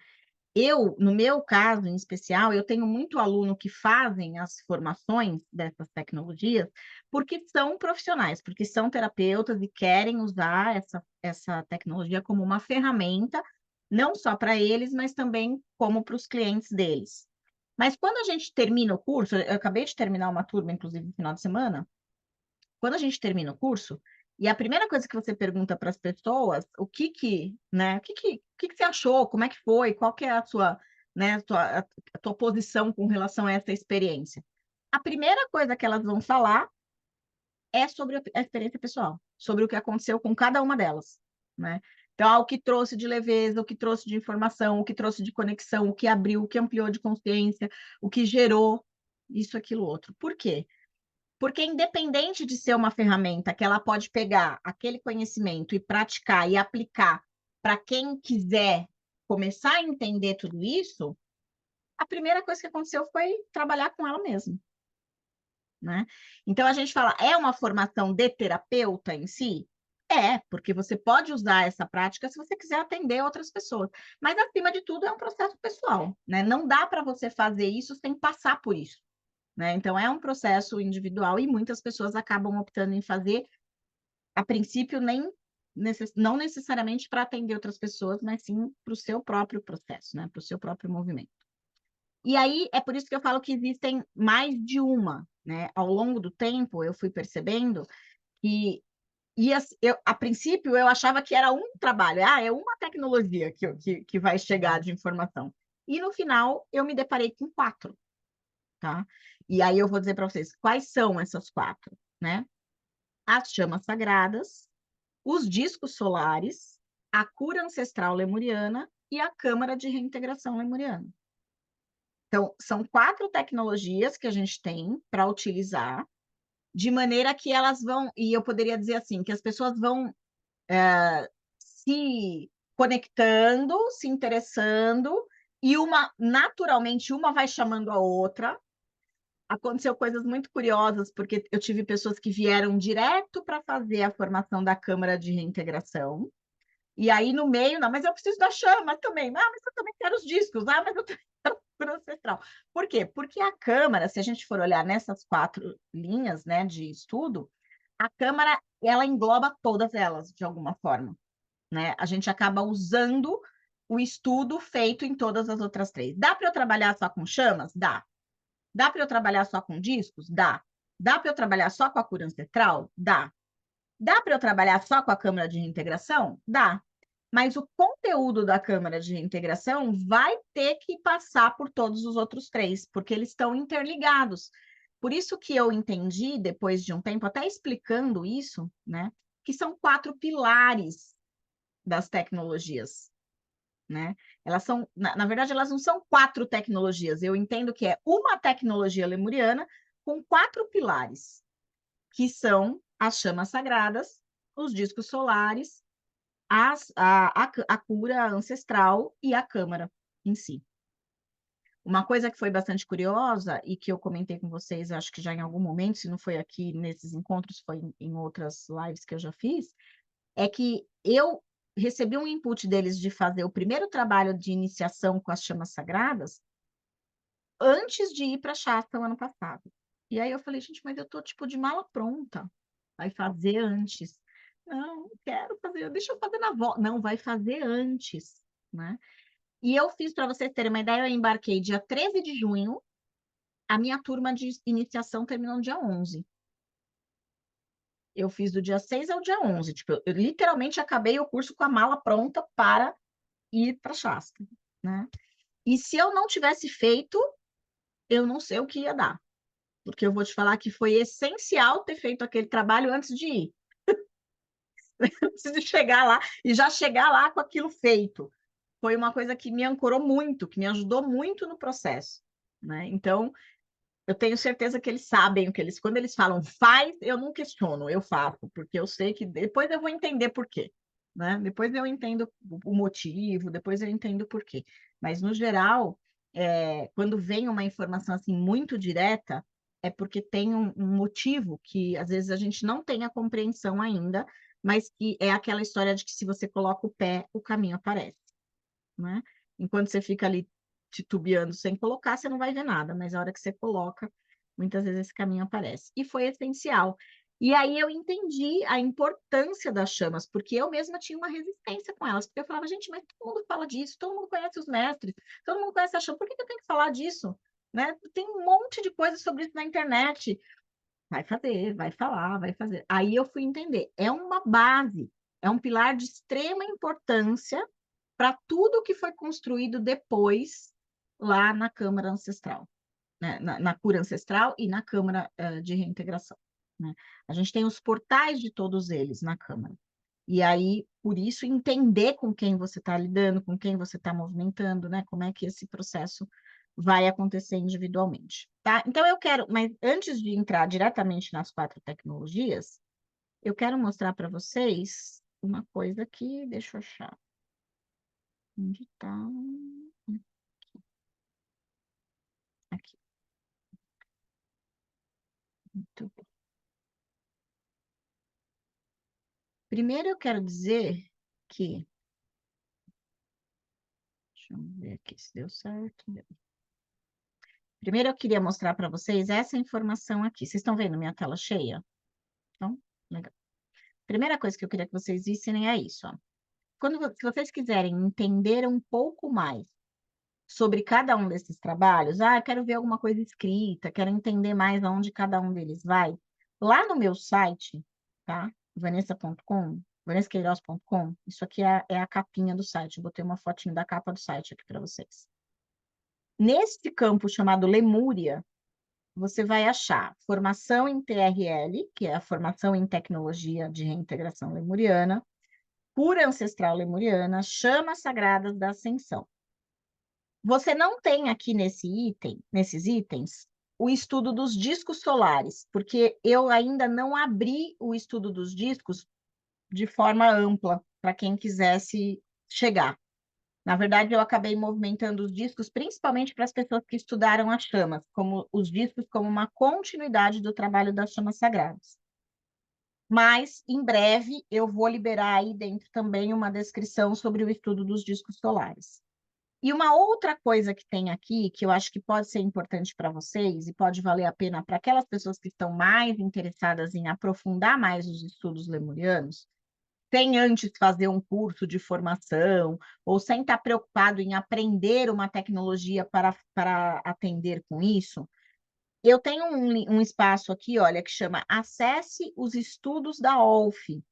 No meu caso em especial, eu tenho muito aluno que fazem as formações dessas tecnologias porque são profissionais, porque são terapeutas e querem usar essa tecnologia como uma ferramenta, não só para eles, mas também como para os clientes deles. Mas quando a gente termina o curso, eu acabei de terminar uma turma, inclusive, no final de semana, quando a gente termina o curso, e a primeira coisa que você pergunta para as pessoas, né, o que você achou, como é que foi, qual que é a sua, né, a tua posição com relação a essa experiência? A primeira coisa que elas vão falar é sobre a experiência pessoal, sobre o que aconteceu com cada uma delas, né? Então, o que trouxe de leveza, o que trouxe de informação, o que trouxe de conexão, o que abriu, o que ampliou de consciência, o que gerou isso, aquilo, outro. Por quê? Porque independente de ser uma ferramenta que ela pode pegar aquele conhecimento e praticar e aplicar para quem quiser começar a entender tudo isso, a primeira coisa que aconteceu foi trabalhar com ela mesma, né? Então a gente fala, é uma formação de terapeuta em si? É, porque você pode usar essa prática se você quiser atender outras pessoas. Mas, acima de tudo, é um processo pessoal, né? Não dá para você fazer isso sem passar por isso, né? Então, é um processo individual e muitas pessoas acabam optando em fazer, a princípio, não necessariamente para atender outras pessoas, mas sim para o seu próprio processo, né? Para o seu próprio movimento. E aí, é por isso que eu falo que existem mais de uma, né? Ao longo do tempo, eu fui percebendo que a princípio, eu achava que era um trabalho, é uma tecnologia que vai chegar de informação. E no final, eu me deparei com 4, tá? E aí eu vou dizer para vocês quais são essas 4, né? As chamas sagradas, os discos solares, a cura ancestral lemuriana e a câmara de reintegração lemuriana. Então, são 4 tecnologias que a gente tem para utilizar, de maneira que elas vão, e eu poderia dizer assim, que as pessoas vão se conectando, se interessando, e naturalmente, uma vai chamando a outra. Aconteceu coisas muito curiosas, porque eu tive pessoas que vieram direto para fazer a formação da Câmara de Reintegração, e aí no meio, não, mas eu preciso da chama também, mas eu também quero os discos, mas eu também quero cura ancestral. Por quê? Porque a Câmara, se a gente for olhar nessas 4 linhas, né, de estudo, a Câmara, ela engloba todas elas, de alguma forma, né? A gente acaba usando o estudo feito em todas as outras 3. Dá para eu trabalhar só com chamas? Dá. Dá para eu trabalhar só com discos? Dá. Dá para eu trabalhar só com a cura ancestral? Dá. Dá para eu trabalhar só com a câmara de reintegração? Dá. Mas o conteúdo da câmara de reintegração vai ter que passar por todos os outros 3, porque eles estão interligados. Por isso que eu entendi, depois de um tempo, até explicando isso, né, que são 4 pilares das tecnologias, né? Elas são, na verdade, elas não são 4 tecnologias. Eu entendo que é uma tecnologia lemuriana com 4 pilares, que são as chamas sagradas, os discos solares, a cura ancestral e a câmara em si. Uma coisa que foi bastante curiosa e que eu comentei com vocês, acho que já em algum momento, se não foi aqui nesses encontros, foi em outras lives que eu já fiz, é que eu recebi um input deles de fazer o primeiro trabalho de iniciação com as chamas sagradas antes de ir para Shasta o ano passado. E aí eu falei, gente, mas eu tô tipo de mala pronta. Vai fazer antes. Não quero fazer, deixa eu fazer na volta. Não, vai fazer antes, né? E eu fiz, para vocês terem uma ideia, eu embarquei dia 13 de junho, a minha turma de iniciação terminou no dia 11. Eu fiz do dia 6 ao dia 11. Tipo, eu literalmente acabei o curso com a mala pronta para ir para Shasta, né? E se eu não tivesse feito, eu não sei o que ia dar. porque eu vou te falar que foi essencial ter feito aquele trabalho antes de ir, antes de chegar lá, e já chegar lá com aquilo feito. Foi uma coisa que me ancorou muito, que me ajudou muito no processo, né? Então, eu tenho certeza que eles sabem o que eles... Quando eles falam faz, eu não questiono, eu faço, porque eu sei que depois eu vou entender por quê, né? Depois eu entendo o motivo, depois eu entendo por quê. Mas, no geral, quando vem uma informação assim muito direta, é porque tem um motivo que às vezes a gente não tem a compreensão ainda, mas que é aquela história de que se você coloca o pé, o caminho aparece, né? Enquanto você fica ali titubeando sem colocar, você não vai ver nada, mas a hora que você coloca, muitas vezes esse caminho aparece. E foi essencial. E aí eu entendi a importância das chamas, porque eu mesma tinha uma resistência com elas, porque eu falava, gente, mas todo mundo fala disso, todo mundo conhece os mestres, todo mundo conhece a chama, por que eu tenho que falar disso? Né? Tem um monte de coisa sobre isso na internet. Vai fazer, vai falar, vai fazer. Aí eu fui entender, é uma base, é um pilar de extrema importância para tudo que foi construído depois lá na Câmara Ancestral, né? Na cura ancestral e na Câmara de Reintegração, né? A gente tem os portais de todos eles na Câmara. E aí, por isso, entender com quem você está lidando, com quem você está movimentando, né? Como é que esse processo vai acontecer individualmente, tá? Então, eu quero, mas antes de entrar diretamente nas 4 tecnologias, eu quero mostrar para vocês uma coisa que, deixa eu achar. Onde está? Aqui. Muito bem. Primeiro, eu quero dizer que... Deixa eu ver aqui se deu certo. Primeiro, eu queria mostrar para vocês essa informação aqui. Vocês estão vendo minha tela cheia? Então, legal. Primeira coisa que eu queria que vocês vissem é isso, ó. Se vocês quiserem entender um pouco mais sobre cada um desses trabalhos, eu quero ver alguma coisa escrita, quero entender mais aonde cada um deles vai, lá no meu site, tá? Vanessa.com, vanessaqueiroz.com, isso aqui é a capinha do site, eu botei uma fotinho da capa do site aqui para vocês. Neste campo chamado Lemúria, você vai achar formação em TRL, que é a formação em tecnologia de reintegração lemuriana, cura ancestral lemuriana, chamas sagradas da ascensão. Você não tem aqui nesses itens, o estudo dos discos solares, porque eu ainda não abri o estudo dos discos de forma ampla para quem quisesse chegar. Na verdade, eu acabei movimentando os discos principalmente para as pessoas que estudaram as chamas, como os discos como uma continuidade do trabalho das chamas sagradas. Mas, em breve, eu vou liberar aí dentro também uma descrição sobre o estudo dos discos solares. E uma outra coisa que tem aqui, que eu acho que pode ser importante para vocês e pode valer a pena para aquelas pessoas que estão mais interessadas em aprofundar mais os estudos lemurianos, sem antes fazer um curso de formação, ou sem estar preocupado em aprender uma tecnologia para atender com isso, eu tenho um espaço aqui, olha, que chama Acesse os Estudos da OLF.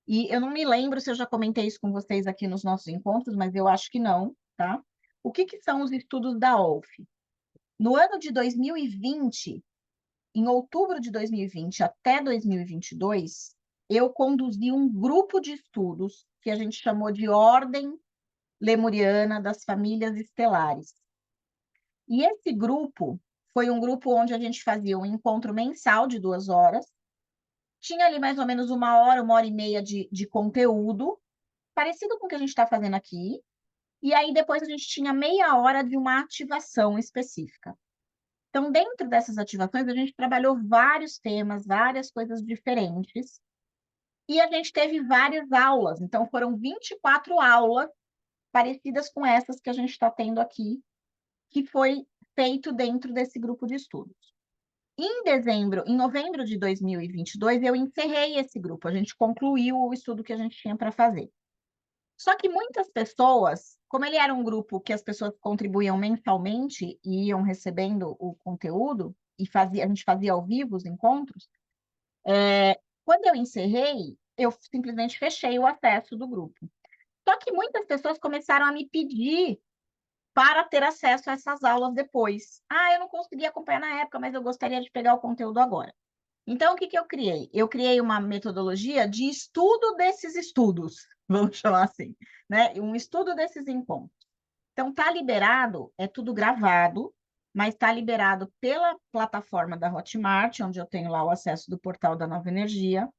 E eu não me lembro se eu já comentei isso com vocês aqui nos nossos encontros, mas eu acho que não, tá? O que são os estudos da OLF? No ano de 2020, em outubro de 2020 até 2022, eu conduzi um grupo de estudos que a gente chamou de Ordem Lemuriana das Famílias Estelares. E esse grupo foi um grupo onde a gente fazia um encontro mensal de 2 horas, tinha ali mais ou menos 1 hora e meia de conteúdo, parecido com o que a gente está fazendo aqui, e aí depois a gente tinha meia hora de uma ativação específica. Então, dentro dessas ativações, a gente trabalhou vários temas, várias coisas diferentes, e a gente teve várias aulas. Então, foram 24 aulas parecidas com essas que a gente está tendo aqui, que foi feito dentro desse grupo de estudos. Em novembro de 2022, eu encerrei esse grupo, a gente concluiu o estudo que a gente tinha para fazer. Só que muitas pessoas, como ele era um grupo que as pessoas contribuíam mensalmente e iam recebendo o conteúdo, e a gente fazia ao vivo os encontros, quando eu encerrei, eu simplesmente fechei o acesso do grupo. Só que muitas pessoas começaram a me pedir para ter acesso a essas aulas depois. Ah, eu não consegui acompanhar na época, mas eu gostaria de pegar o conteúdo agora. Então, o que que eu criei? Eu criei uma metodologia de estudo desses estudos, vamos chamar assim, né? Um estudo desses encontros. Então, tá liberado, é tudo gravado, mas está liberado pela plataforma da Hotmart, onde eu tenho lá o acesso do portal da Nova Energia,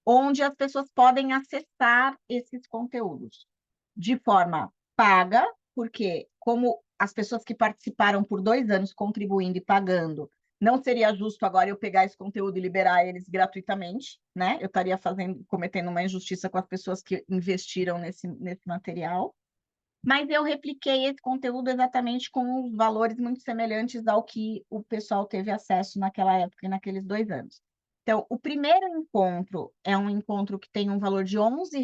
onde as pessoas podem acessar esses conteúdos de forma paga, porque como as pessoas que participaram por 2 anos contribuindo e pagando, não seria justo agora eu pegar esse conteúdo e liberar eles gratuitamente, né? Eu estaria cometendo uma injustiça com as pessoas que investiram nesse material. Mas eu repliquei esse conteúdo exatamente com os valores muito semelhantes ao que o pessoal teve acesso naquela época e naqueles 2 anos. Então, o primeiro encontro é um encontro que tem um valor de R$ 11,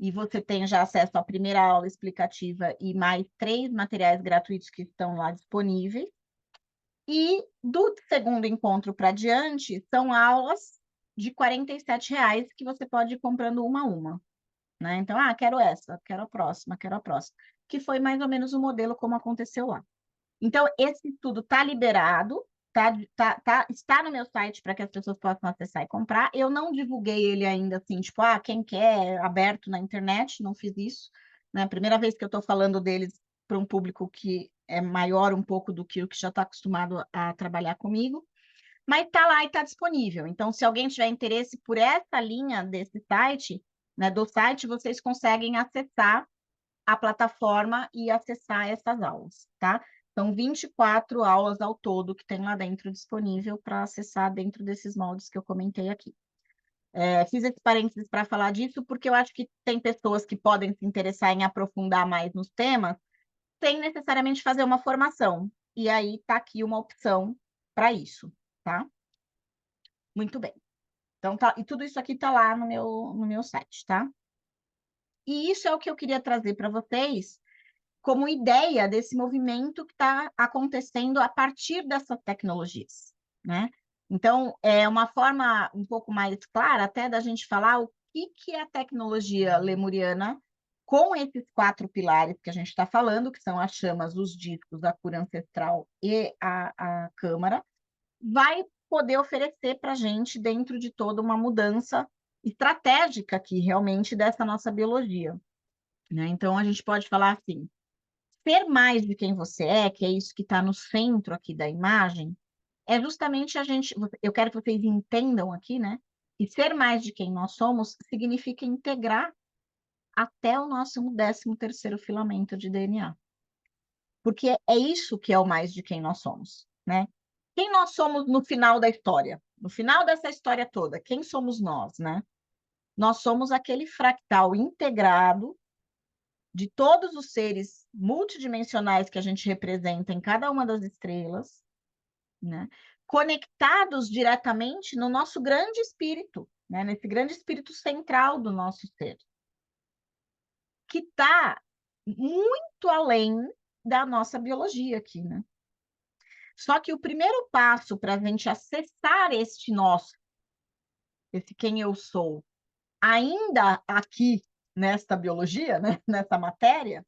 e você tem já acesso à primeira aula explicativa e mais 3 materiais gratuitos que estão lá disponíveis. E do segundo encontro para diante, são aulas de R$ 47 que você pode ir comprando uma a uma. Né? Então, quero essa, quero a próxima, que foi mais ou menos o modelo como aconteceu lá. Então, esse estudo está liberado, está no meu site para que as pessoas possam acessar e comprar. Eu não divulguei ele ainda assim, tipo, quem quer, aberto na internet, não fiz isso. Né? Primeira vez que eu estou falando deles para um público que é maior um pouco do que o que já está acostumado a trabalhar comigo. Mas está lá e está disponível. Então, se alguém tiver interesse por essa linha desse site, né, do site, vocês conseguem acessar a plataforma e acessar essas aulas, tá? São 24 aulas ao todo que tem lá dentro disponível para acessar dentro desses moldes que eu comentei aqui. Fiz esse parênteses para falar disso, porque eu acho que tem pessoas que podem se interessar em aprofundar mais nos temas, sem necessariamente fazer uma formação. E aí está aqui uma opção para isso, tá? Muito bem. Então, e tudo isso aqui está lá no meu site, tá? E isso é o que eu queria trazer para vocês como ideia desse movimento que está acontecendo a partir dessas tecnologias, né? Então, é uma forma um pouco mais clara até da gente falar o que é a tecnologia lemuriana com esses 4 pilares que a gente está falando, que são as chamas, os discos, a cura ancestral e a câmara, vai poder oferecer para a gente dentro de toda uma mudança estratégica aqui, realmente, dessa nossa biologia. Né? Então, a gente pode falar assim, ser mais de quem você é, que é isso que está no centro aqui da imagem, é justamente eu quero que vocês entendam aqui, né? E ser mais de quem nós somos significa integrar até o nosso 13º filamento de DNA. Porque é isso que é o mais de quem nós somos, né? Quem nós somos no final da história? No final dessa história toda, quem somos nós, né? Nós somos aquele fractal integrado de todos os seres multidimensionais que a gente representa em cada uma das estrelas, né? Conectados diretamente no nosso grande espírito, né? Nesse grande espírito central do nosso ser, que está muito além da nossa biologia aqui, né? Só que o primeiro passo para a gente acessar este nosso, esse quem eu sou, ainda aqui nesta biologia, né? Nessa matéria,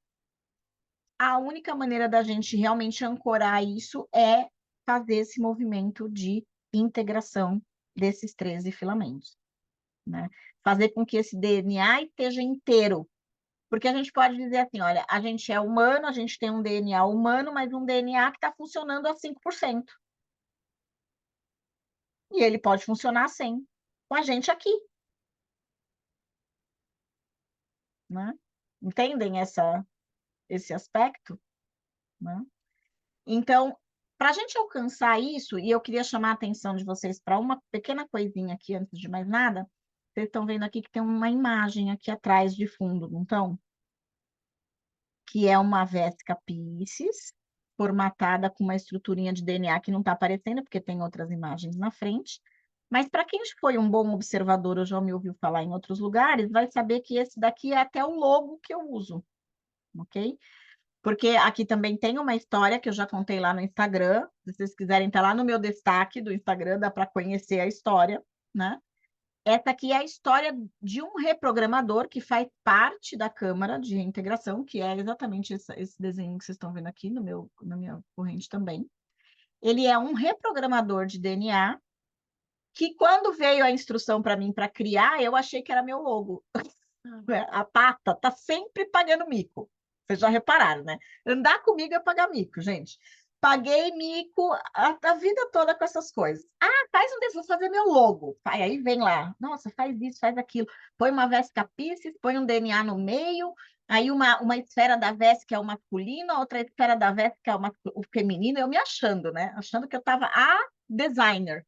a única maneira da gente realmente ancorar isso é fazer esse movimento de integração desses 13 filamentos, né? Fazer com que esse DNA esteja inteiro. Porque a gente pode dizer assim, olha, a gente é humano, a gente tem um DNA humano, mas um DNA que está funcionando a 5%. E ele pode funcionar sem, com a gente aqui, né? Entendem esse aspecto? Né? Então, para a gente alcançar isso, e eu queria chamar a atenção de vocês para uma pequena coisinha aqui, antes de mais nada, vocês estão vendo aqui que tem uma imagem aqui atrás de fundo, não estão? Que é uma Vesica Piscis, formatada com uma estruturinha de DNA que não está aparecendo, porque tem outras imagens na frente. Mas para quem foi um bom observador ou já me ouviu falar em outros lugares, vai saber que esse daqui é até o logo que eu uso, ok? Porque aqui também tem uma história que eu já contei lá no Instagram. Se vocês quiserem estar lá no meu destaque do Instagram, dá para conhecer a história, né? Essa aqui é a história de um reprogramador que faz parte da Câmara de Reintegração, que é exatamente esse desenho que vocês estão vendo aqui na minha corrente também. Ele é um reprogramador de DNA que, quando veio a instrução para mim para criar, eu achei que era meu logo. A pata tá sempre pagando mico. Vocês já repararam, né? Andar comigo é pagar mico, gente. Paguei mico a vida toda com essas coisas. Ah, faz um desses, vou fazer meu logo. Aí vem lá, nossa, faz isso, faz aquilo. Põe uma Vesca Piscis, põe um DNA no meio, aí uma esfera da Vesca que é o masculino, outra esfera da Vesca que é o feminino, eu me achando, né? Achando que eu estava a designer.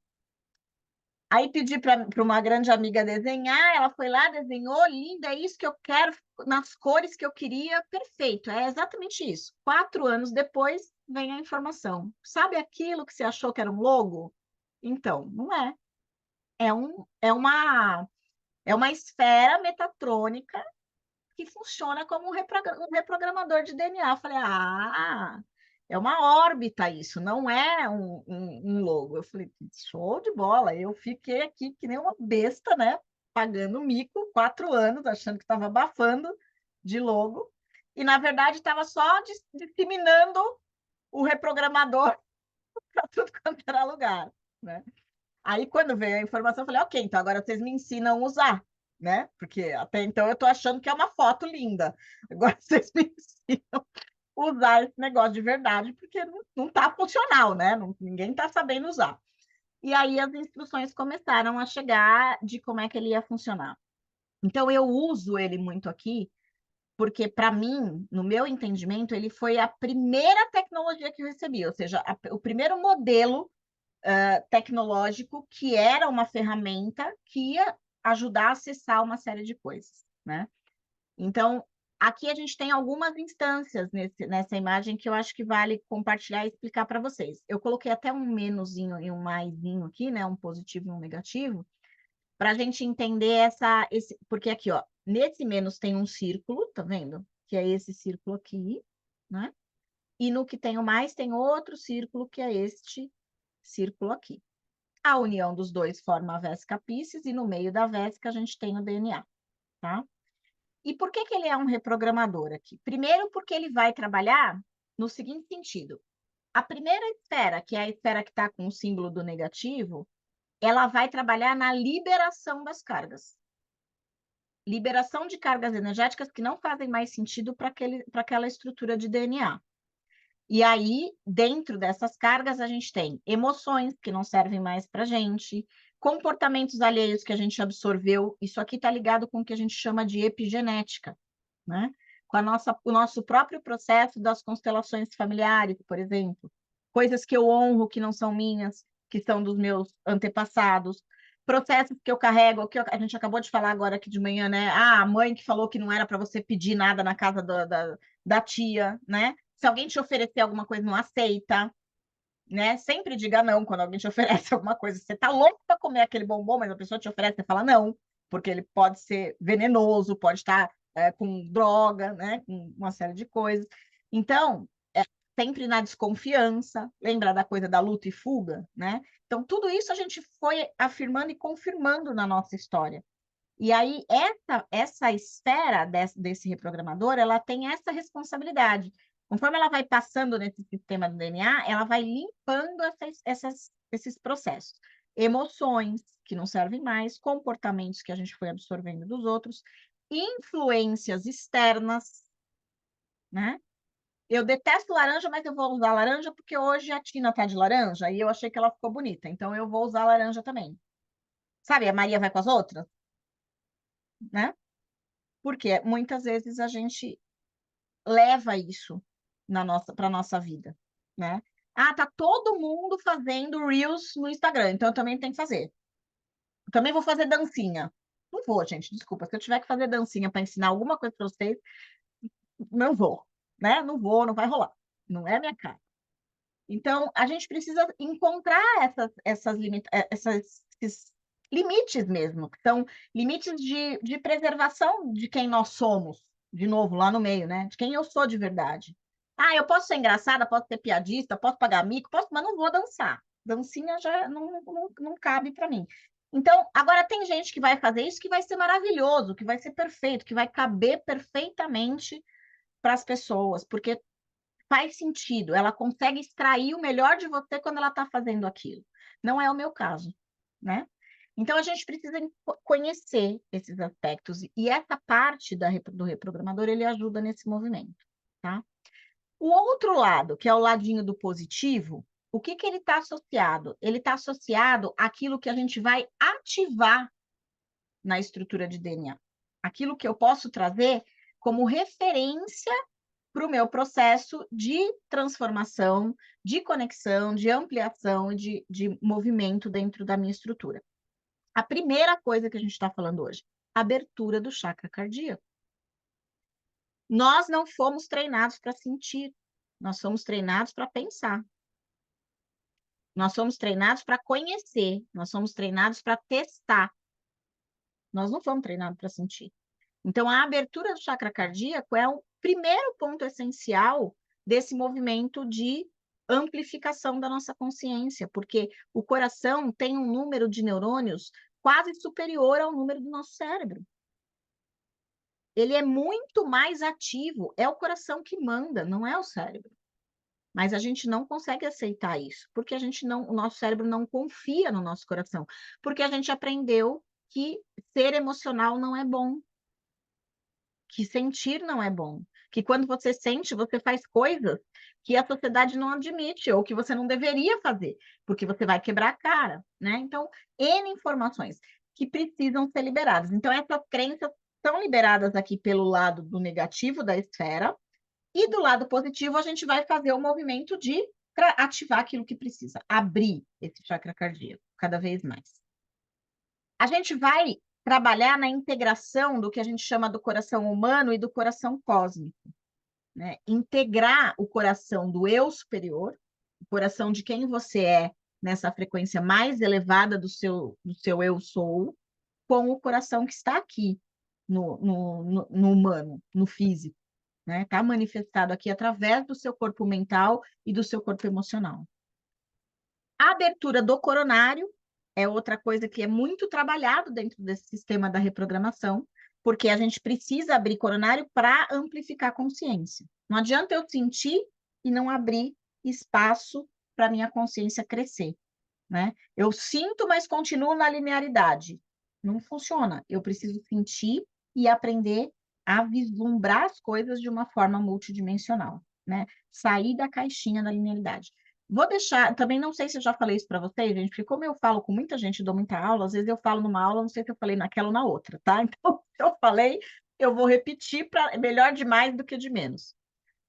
Aí pedi para uma grande amiga desenhar, ela foi lá, desenhou, linda, é isso que eu quero, nas cores que eu queria, perfeito, é exatamente isso. 4 anos depois, vem a informação. Sabe aquilo que você achou que era um logo? Então, não é. É uma esfera metatrônica que funciona como um reprogramador de DNA. Eu falei, é uma órbita isso, não é um logo. Eu falei, show de bola. Eu fiquei aqui que nem uma besta, né? Pagando mico, 4 anos, achando que estava abafando de logo. E, na verdade, estava só disseminando o reprogramador para tudo quanto era lugar, né? Aí, quando veio a informação, eu falei, ok, então agora vocês me ensinam a usar, né? Porque até então eu estou achando que é uma foto linda. Agora vocês me ensinam a usar esse negócio de verdade, porque não está funcional, né? Ninguém está sabendo usar. E aí as instruções começaram a chegar de como é que ele ia funcionar. Então, eu uso ele muito aqui, porque, para mim, no meu entendimento, ele foi a primeira tecnologia que eu recebi, ou seja, o primeiro modelo tecnológico que era uma ferramenta que ia ajudar a acessar uma série de coisas, né? Então, aqui a gente tem algumas instâncias nessa imagem que eu acho que vale compartilhar e explicar para vocês. Eu coloquei até um menuzinho e um maisinho aqui, né? Um positivo e um negativo, para a gente entender porque aqui, ó, nesse menos tem um círculo, tá vendo? Que é esse círculo aqui, né? E no que tem o mais tem outro círculo, que é este círculo aqui. A união dos dois forma a Vesca Piscis e no meio da Vesca a gente tem o DNA, tá? E por que ele é um reprogramador aqui? Primeiro, porque ele vai trabalhar no seguinte sentido. A primeira esfera, que é a esfera que está com o símbolo do negativo, ela vai trabalhar na liberação das cargas. Liberação de cargas energéticas que não fazem mais sentido para aquela estrutura de DNA. E aí, dentro dessas cargas, a gente tem emoções que não servem mais para a gente, comportamentos alheios que a gente absorveu. Isso aqui está ligado com o que a gente chama de epigenética, né? Com o nosso próprio processo das constelações familiares, por exemplo. Coisas que eu honro que não são minhas, que são dos meus antepassados. Processos que eu carrego, que a gente acabou de falar agora aqui de manhã, né? Ah, a mãe que falou que não era para você pedir nada na casa da tia, né? Se alguém te oferecer alguma coisa, não aceita, né? Sempre diga não quando alguém te oferece alguma coisa. Você tá louco para comer aquele bombom, mas a pessoa te oferece, você fala não, porque ele pode ser venenoso, pode estar com droga, né? Com uma série de coisas. Então, sempre na desconfiança, lembra da coisa da luta e fuga, né? Então, tudo isso a gente foi afirmando e confirmando na nossa história. E aí, essa esfera desse reprogramador, ela tem essa responsabilidade. Conforme ela vai passando nesse sistema do DNA, ela vai limpando esses processos. Emoções, que não servem mais, comportamentos que a gente foi absorvendo dos outros, influências externas, né? Eu detesto laranja, mas eu vou usar laranja porque hoje a Tina tá de laranja e eu achei que ela ficou bonita, então eu vou usar laranja também. Sabe, a Maria vai com as outras, né? Porque muitas vezes a gente leva isso para nossa vida, né? Ah, tá todo mundo fazendo Reels no Instagram, então eu também tenho que fazer. Eu também vou fazer dancinha. Não vou, gente, desculpa. Se eu tiver que fazer dancinha para ensinar alguma coisa para vocês, não vou, né? Não vou, não vai rolar. Não é minha cara. Então, a gente precisa encontrar esses limites mesmo, que são limites de preservação de quem nós somos, de novo, lá no meio, né? De quem eu sou de verdade. Ah, eu posso ser engraçada, posso ser piadista, posso pagar mico, posso, mas não vou dançar. Dancinha já não cabe para mim. Então, agora tem gente que vai fazer isso que vai ser maravilhoso, que vai ser perfeito, que vai caber perfeitamente para as pessoas, porque faz sentido, ela consegue extrair o melhor de você quando ela está fazendo aquilo. Não é o meu caso, né? Então, a gente precisa conhecer esses aspectos, e essa parte do reprogramador, ele ajuda nesse movimento, tá? O outro lado, que é o ladinho do positivo, o que que ele está associado? Ele está associado àquilo que a gente vai ativar na estrutura de DNA. Aquilo que eu posso trazer como referência para o meu processo de transformação, de conexão, de ampliação e de movimento dentro da minha estrutura. A primeira coisa que a gente está falando hoje, abertura do chakra cardíaco. Nós não fomos treinados para sentir, nós somos treinados para pensar. Nós somos treinados para conhecer, nós somos treinados para testar. Nós não fomos treinados para sentir. Então, a abertura do chakra cardíaco é o primeiro ponto essencial desse movimento de amplificação da nossa consciência, porque o coração tem um número de neurônios quase superior ao número do nosso cérebro. Ele é muito mais ativo, é o coração que manda, não é o cérebro. Mas a gente não consegue aceitar isso, porque o nosso cérebro não confia no nosso coração, porque a gente aprendeu que ser emocional não é bom, que sentir não é bom, que quando você sente, você faz coisas que a sociedade não admite ou que você não deveria fazer, porque você vai quebrar a cara, né? Então, N informações que precisam ser liberadas. Então, essas crenças são liberadas aqui pelo lado do negativo da esfera, e do lado positivo, a gente vai fazer o movimento de ativar aquilo que precisa, abrir esse chakra cardíaco cada vez mais. A gente vai trabalhar na integração do que a gente chama do coração humano e do coração cósmico, né? Integrar o coração do eu superior, o coração de quem você é nessa frequência mais elevada do seu eu sou, com o coração que está aqui no humano, no físico, né? Está manifestado aqui através do seu corpo mental e do seu corpo emocional. A abertura do coronário é outra coisa que é muito trabalhado dentro desse sistema da reprogramação, porque a gente precisa abrir coronário para amplificar a consciência. Não adianta eu sentir e não abrir espaço para minha consciência crescer, né? Eu sinto, mas continuo na linearidade. Não funciona. Eu preciso sentir e aprender a vislumbrar as coisas de uma forma multidimensional, né? Sair da caixinha da linearidade. Vou deixar, também não sei se eu já falei isso para vocês, gente, porque como eu falo com muita gente, dou muita aula, às vezes eu falo numa aula, não sei se eu falei naquela ou na outra, tá? Então, se eu falei, eu vou repetir para melhor de mais do que de menos.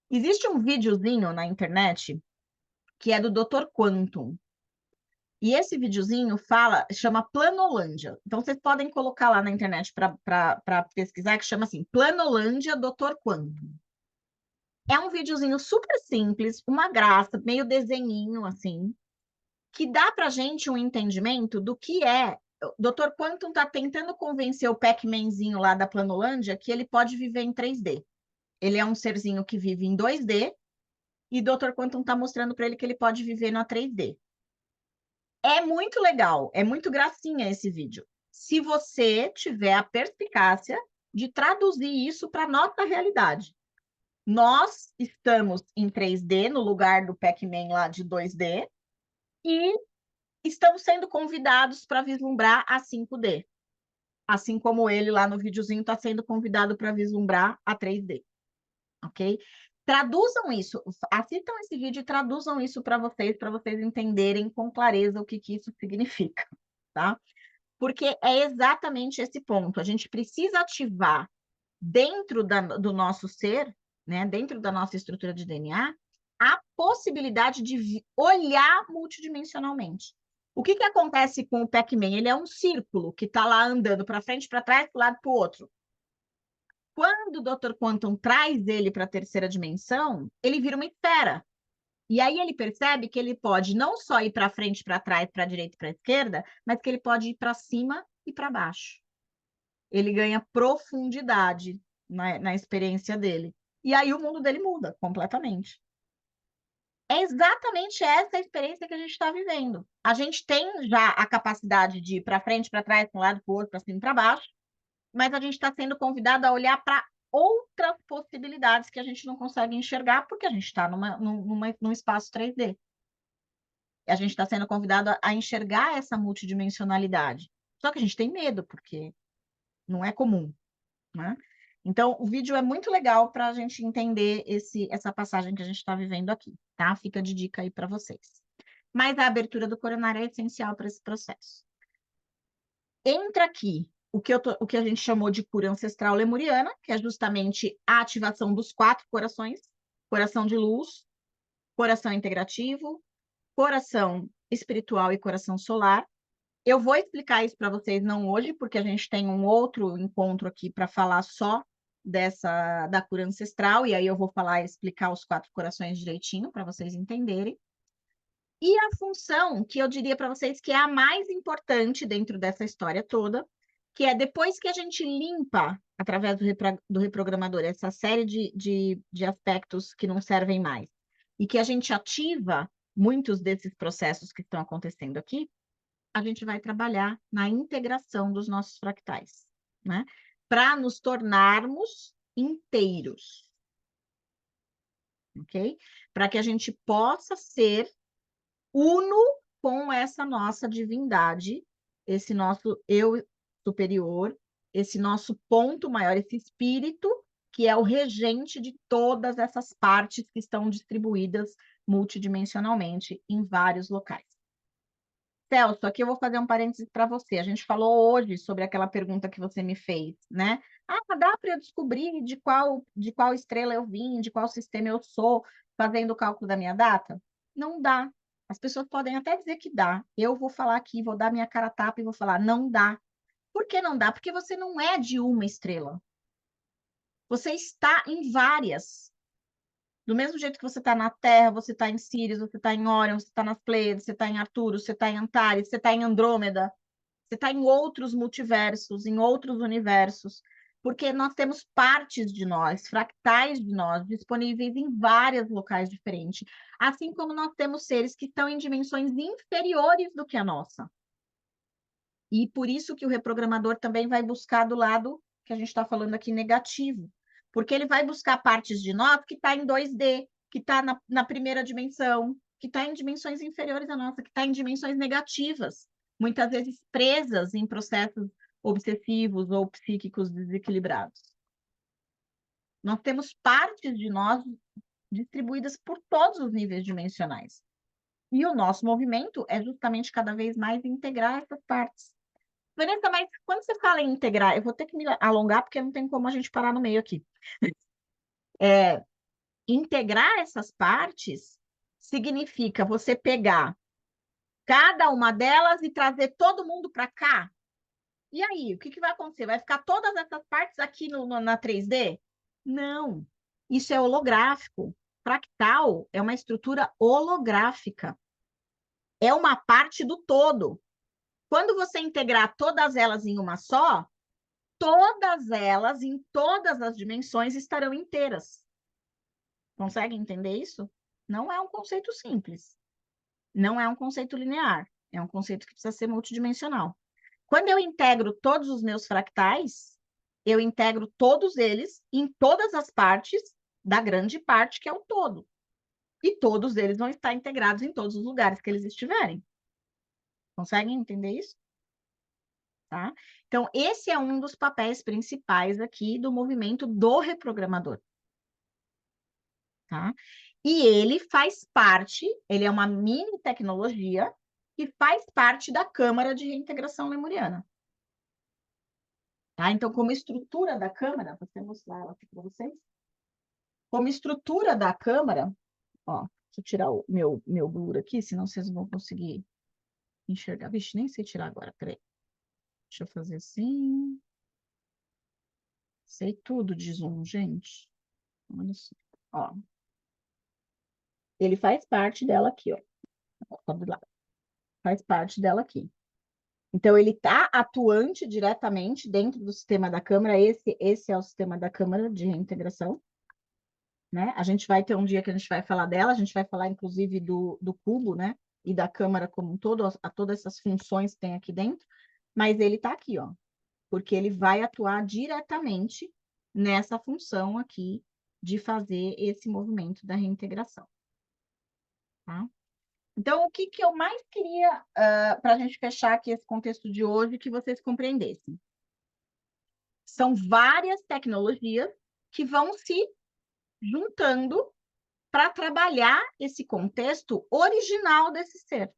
Existe um videozinho na internet que é do Dr. Quantum. E esse videozinho chama Planolândia. Então, vocês podem colocar lá na internet para pesquisar, que chama assim, Planolândia Dr. Quantum. É um videozinho super simples, uma graça, meio desenhinho, assim, que dá para gente um entendimento do que é. O Dr. Quantum está tentando convencer o Pac-Manzinho lá da Planolândia que ele pode viver em 3D. Ele é um serzinho que vive em 2D, e o Dr. Quantum está mostrando para ele que ele pode viver na 3D. É muito legal, é muito gracinha esse vídeo. Se você tiver a perspicácia de traduzir isso para a nossa realidade. Nós estamos em 3D no lugar do Pac-Man lá de 2D e estamos sendo convidados para vislumbrar a 5D. Assim como ele lá no videozinho está sendo convidado para vislumbrar a 3D. Ok? Traduzam isso, assistam esse vídeo e traduzam isso para vocês entenderem com clareza o que isso significa, tá? Porque é exatamente esse ponto. A gente precisa ativar dentro do nosso ser, né, dentro da nossa estrutura de DNA, a possibilidade de olhar multidimensionalmente. O que acontece com o Pac-Man? Ele é um círculo que está lá andando para frente, para trás, para o lado, para o outro. Quando o Dr. Quantum traz ele para a terceira dimensão, ele vira uma esfera. E aí ele percebe que ele pode não só ir para frente, para trás, para a direita e para a esquerda, mas que ele pode ir para cima e para baixo. Ele ganha profundidade na experiência dele. E aí o mundo dele muda completamente. É exatamente essa experiência que a gente está vivendo. A gente tem já a capacidade de ir para frente, para trás, para um lado, para o outro, para cima e para baixo, mas a gente está sendo convidado a olhar para outras possibilidades que a gente não consegue enxergar, porque a gente está num espaço 3D. A gente está sendo convidado a enxergar essa multidimensionalidade. Só que a gente tem medo, porque não é comum, né? Então, o vídeo é muito legal para a gente entender essa passagem que a gente está vivendo aqui, tá? Fica de dica aí para vocês. Mas a abertura do coronário é essencial para esse processo. Entra aqui o que a gente chamou de cura ancestral lemuriana, que é justamente a ativação dos 4 corações: coração de luz, coração integrativo, coração espiritual e coração solar. Eu vou explicar isso para vocês não hoje, porque a gente tem um outro encontro aqui para falar só da cura ancestral, e aí eu vou falar e explicar os 4 corações direitinho para vocês entenderem. E a função que eu diria para vocês que é a mais importante dentro dessa história toda, que é depois que a gente limpa, através do reprogramador, essa série de aspectos que não servem mais, e que a gente ativa muitos desses processos que estão acontecendo aqui, a gente vai trabalhar na integração dos nossos fractais, né? Para nos tornarmos inteiros, ok? Para que a gente possa ser uno com essa nossa divindade, esse nosso eu superior, esse nosso ponto maior, esse espírito que é o regente de todas essas partes que estão distribuídas multidimensionalmente em vários locais. Celso, aqui eu vou fazer um parênteses para você. A gente falou hoje sobre aquela pergunta que você me fez, né? Ah, dá para eu descobrir de qual estrela eu vim, de qual sistema eu sou, fazendo o cálculo da minha data? Não dá. As pessoas podem até dizer que dá. Eu vou falar aqui, vou dar minha cara a tapa e vou falar, não dá. Por que não dá? Porque você não é de uma estrela. Você está em várias. Do mesmo jeito que você está na Terra, você está em Sirius, você está em Órion, você está nas Pleiades, você está em Arcturus, você está em Antares, você está em Andrômeda, você está em outros multiversos, em outros universos, porque nós temos partes de nós, fractais de nós, disponíveis em vários locais diferentes, assim como nós temos seres que estão em dimensões inferiores do que a nossa. E por isso que o reprogramador também vai buscar do lado que a gente está falando aqui negativo, porque ele vai buscar partes de nós que está em 2D, que está na primeira dimensão, que está em dimensões inferiores à nossa, que está em dimensões negativas, muitas vezes presas em processos obsessivos ou psíquicos desequilibrados. Nós temos partes de nós distribuídas por todos os níveis dimensionais. E o nosso movimento é justamente cada vez mais integrar essas partes. Vanessa, mas quando você fala em integrar, eu vou ter que me alongar porque não tem como a gente parar no meio aqui. Integrar essas partes significa você pegar cada uma delas e trazer todo mundo para cá. E aí, o que vai acontecer? Vai ficar todas essas partes aqui na 3D? Não, isso é holográfico. Fractal é uma estrutura holográfica. É uma parte do todo. Quando você integrar todas elas em uma só, todas elas, em todas as dimensões, estarão inteiras. Consegue entender isso? Não é um conceito simples. Não é um conceito linear. É um conceito que precisa ser multidimensional. Quando eu integro todos os meus fractais, eu integro todos eles em todas as partes da grande parte que é o todo. E todos eles vão estar integrados em todos os lugares que eles estiverem. Conseguem entender isso? Tá? Então, esse é um dos papéis principais aqui do movimento do reprogramador. Tá? E ele faz parte, ele é uma mini tecnologia que faz parte da Câmara de Reintegração Lemuriana. Tá? Então, como estrutura da Câmara, vou mostrar ela aqui para vocês. Como estrutura da Câmara, ó, deixa eu tirar o meu blur aqui, senão vocês não vão conseguir enxergar. Vixe, nem sei tirar agora, peraí. Deixa eu fazer assim. Sei tudo de zoom, gente. Olha só. Ó. Ele faz parte dela aqui, ó. Faz parte dela aqui. Então, ele está atuante diretamente dentro do sistema da Câmara. Esse é o sistema da Câmara de Reintegração. né? A gente vai ter um dia que a gente vai falar dela, a gente vai falar, inclusive, do cubo, né? E da câmara como um todo, a todas essas funções que tem aqui dentro, mas ele está aqui, ó, porque ele vai atuar diretamente nessa função aqui de fazer esse movimento da reintegração, tá? Então, o que que eu mais queria, para a gente fechar aqui esse contexto de hoje, que vocês compreendessem? São várias tecnologias que vão se juntando para trabalhar esse contexto original desse ser.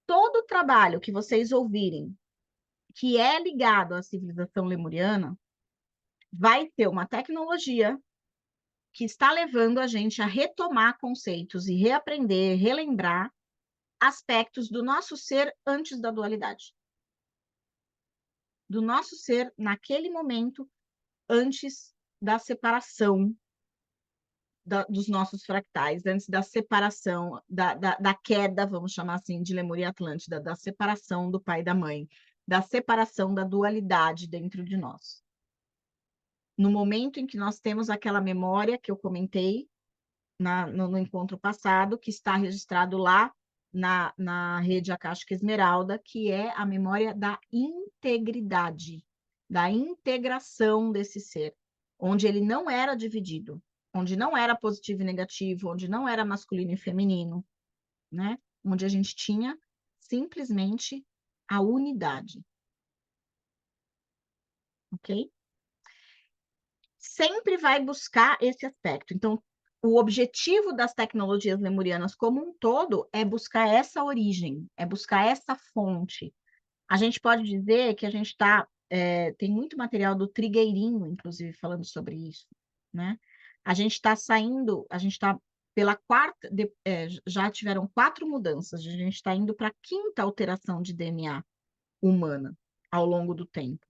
Todo o trabalho que vocês ouvirem que é ligado à civilização lemuriana vai ter uma tecnologia que está levando a gente a retomar conceitos e reaprender, relembrar aspectos do nosso ser antes da dualidade. Do nosso ser naquele momento antes da separação dos nossos fractais, antes da separação, da queda, vamos chamar assim, de Lemúria e Atlântida, da separação do pai e da mãe, da separação da dualidade dentro de nós. No momento em que nós temos aquela memória que eu comentei no encontro passado, que está registrado lá na rede Akáshica Esmeralda, que é a memória da integridade, da integração desse ser, onde ele não era dividido, onde não era positivo e negativo, onde não era masculino e feminino, né? Onde a gente tinha simplesmente a unidade. Ok? Sempre vai buscar esse aspecto. Então, o objetivo das tecnologias lemurianas como um todo é buscar essa origem, é buscar essa fonte. A gente pode dizer que a gente está. Tem muito material do Trigueirinho, inclusive, falando sobre isso, né? A gente está saindo, a gente está pela quarta, já tiveram 4 mudanças, a gente está indo para a 5ª alteração de DNA humana ao longo do tempo.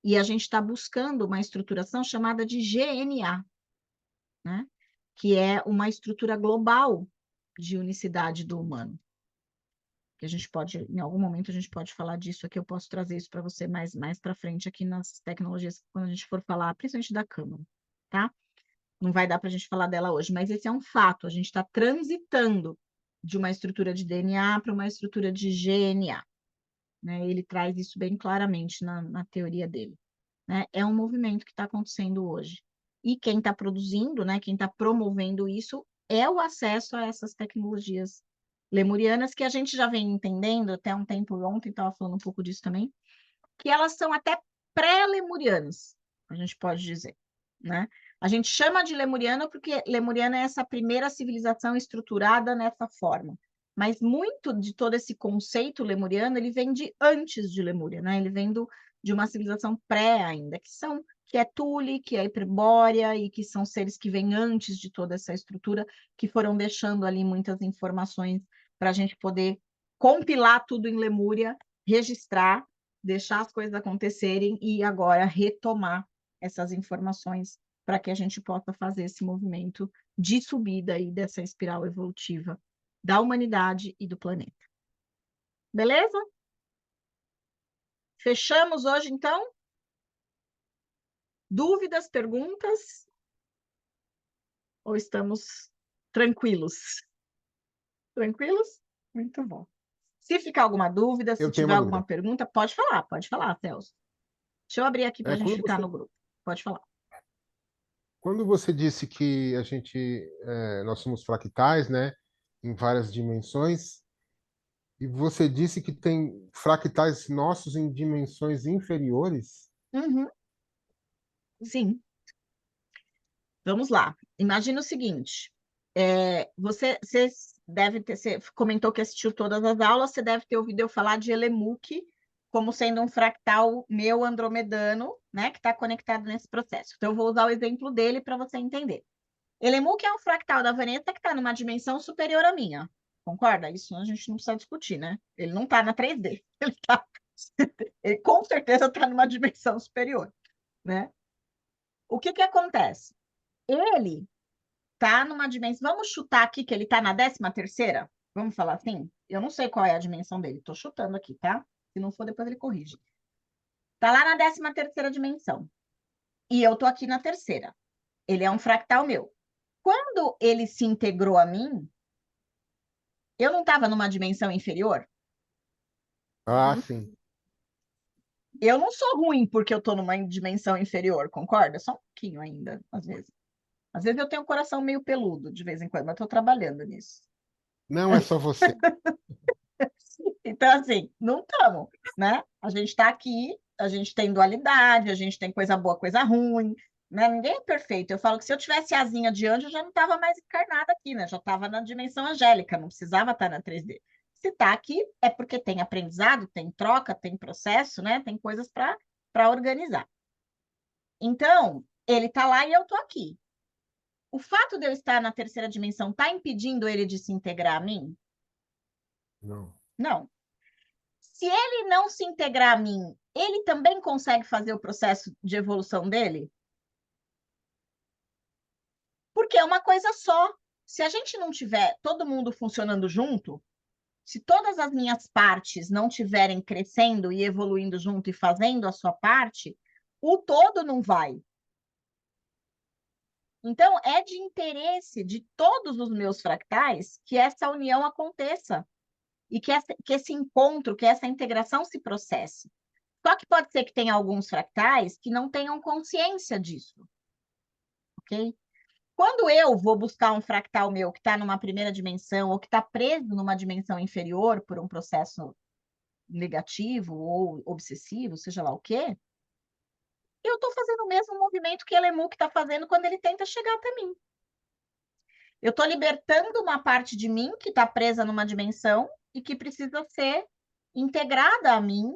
E a gente está buscando uma estruturação chamada de GNA, né? Que é uma estrutura global de unicidade do humano. Que a gente pode, em algum momento, a gente pode falar disso aqui, eu posso trazer isso para você mais para frente aqui nas tecnologias, quando a gente for falar, principalmente da Câmara, tá? Não vai dar para a gente falar dela hoje, mas esse é um fato, a gente está transitando de uma estrutura de DNA para uma estrutura de GNA, né? Ele traz isso bem claramente na teoria dele, né? É um movimento que está acontecendo hoje. E quem está produzindo, né, quem está promovendo isso, é o acesso a essas tecnologias lemurianas, que a gente já vem entendendo, até um tempo ontem estava falando um pouco disso também, que elas são até pré-lemurianas, a gente pode dizer, né? A gente chama de lemuriana porque lemuriana é essa primeira civilização estruturada nessa forma. Mas muito de todo esse conceito lemuriano, ele vem de antes de Lemúria, né? Ele vem de uma civilização pré ainda, que é Tule, que é Hiperbórea, e que são seres que vêm antes de toda essa estrutura, que foram deixando ali muitas informações para a gente poder compilar tudo em Lemúria, registrar, deixar as coisas acontecerem e agora retomar essas informações para que a gente possa fazer esse movimento de subida aí dessa espiral evolutiva da humanidade e do planeta. Beleza? Fechamos hoje, então? Dúvidas, perguntas? Ou estamos tranquilos? Tranquilos? Muito bom. Se ficar alguma dúvida, se Eu tenho tiver uma alguma dúvida. pergunta, pode falar, Celso. Deixa eu abrir aqui para a gente Quando ficar você, no grupo. Pode falar. quando você disse que nós somos fractais, né, em várias dimensões, e você disse que tem fractais nossos em dimensões inferiores, Uhum, sim. Vamos lá. Imagina o seguinte: você deve ter, você comentou que assistiu todas as aulas, você deve ter ouvido eu falar de Elemuc como sendo um fractal meu andromedano, né, que está conectado nesse processo. Então, eu vou usar o exemplo dele para você entender. Elemuc é um fractal da Vanessa que está numa dimensão superior à minha. Concorda? Isso a gente não precisa discutir, né? Ele não está na 3D. Ele com certeza está numa dimensão superior, né? O que que acontece? Ele tá numa dimensão. Vamos chutar aqui que ele tá na 13ª? Vamos falar assim? Eu não sei qual é a dimensão dele, tô chutando aqui, tá? Se não for, depois ele corrige. Tá lá na 13ª dimensão. E eu tô aqui na terceira. Ele é um fractal meu. quando ele se integrou a mim, eu não estava numa dimensão inferior? Ah, sim. Eu não sou ruim porque eu estou numa dimensão inferior, concorda? Só um pouquinho ainda, às vezes. Às vezes eu tenho um coração meio peludo, de vez em quando, mas estou trabalhando nisso. Não é só você. Então, assim, não estamos, né? A gente está aqui, a gente tem dualidade, a gente tem coisa boa, coisa ruim, né? Ninguém é perfeito. Eu falo que se eu tivesse asinha de anjo, eu já não estava mais encarnada aqui, né? Já estava na dimensão angélica, não precisava estar na 3D. Se está aqui, é porque tem aprendizado, tem troca, tem processo, né? Tem coisas para organizar. Então, ele está lá e eu estou aqui. O fato de eu estar na terceira dimensão está impedindo ele de se integrar a mim? Não. Não. Se ele não se integrar a mim, ele também consegue fazer o processo de evolução dele? Porque é uma coisa só. Se a gente não tiver todo mundo funcionando junto, se todas as minhas partes não estiverem crescendo e evoluindo junto e fazendo a sua parte, o todo não vai. Então, é de interesse de todos os meus fractais que essa união aconteça e que esse encontro, que essa integração se processe. Só que pode ser que tenha alguns fractais que não tenham consciência disso, ok? Quando eu vou buscar um fractal meu que está numa primeira dimensão ou que está preso numa dimensão inferior por um processo negativo ou obsessivo, seja lá o quê, eu estou fazendo o mesmo movimento que Elemu está fazendo quando ele tenta chegar até mim. Eu estou libertando uma parte de mim que está presa numa dimensão e que precisa ser integrada a mim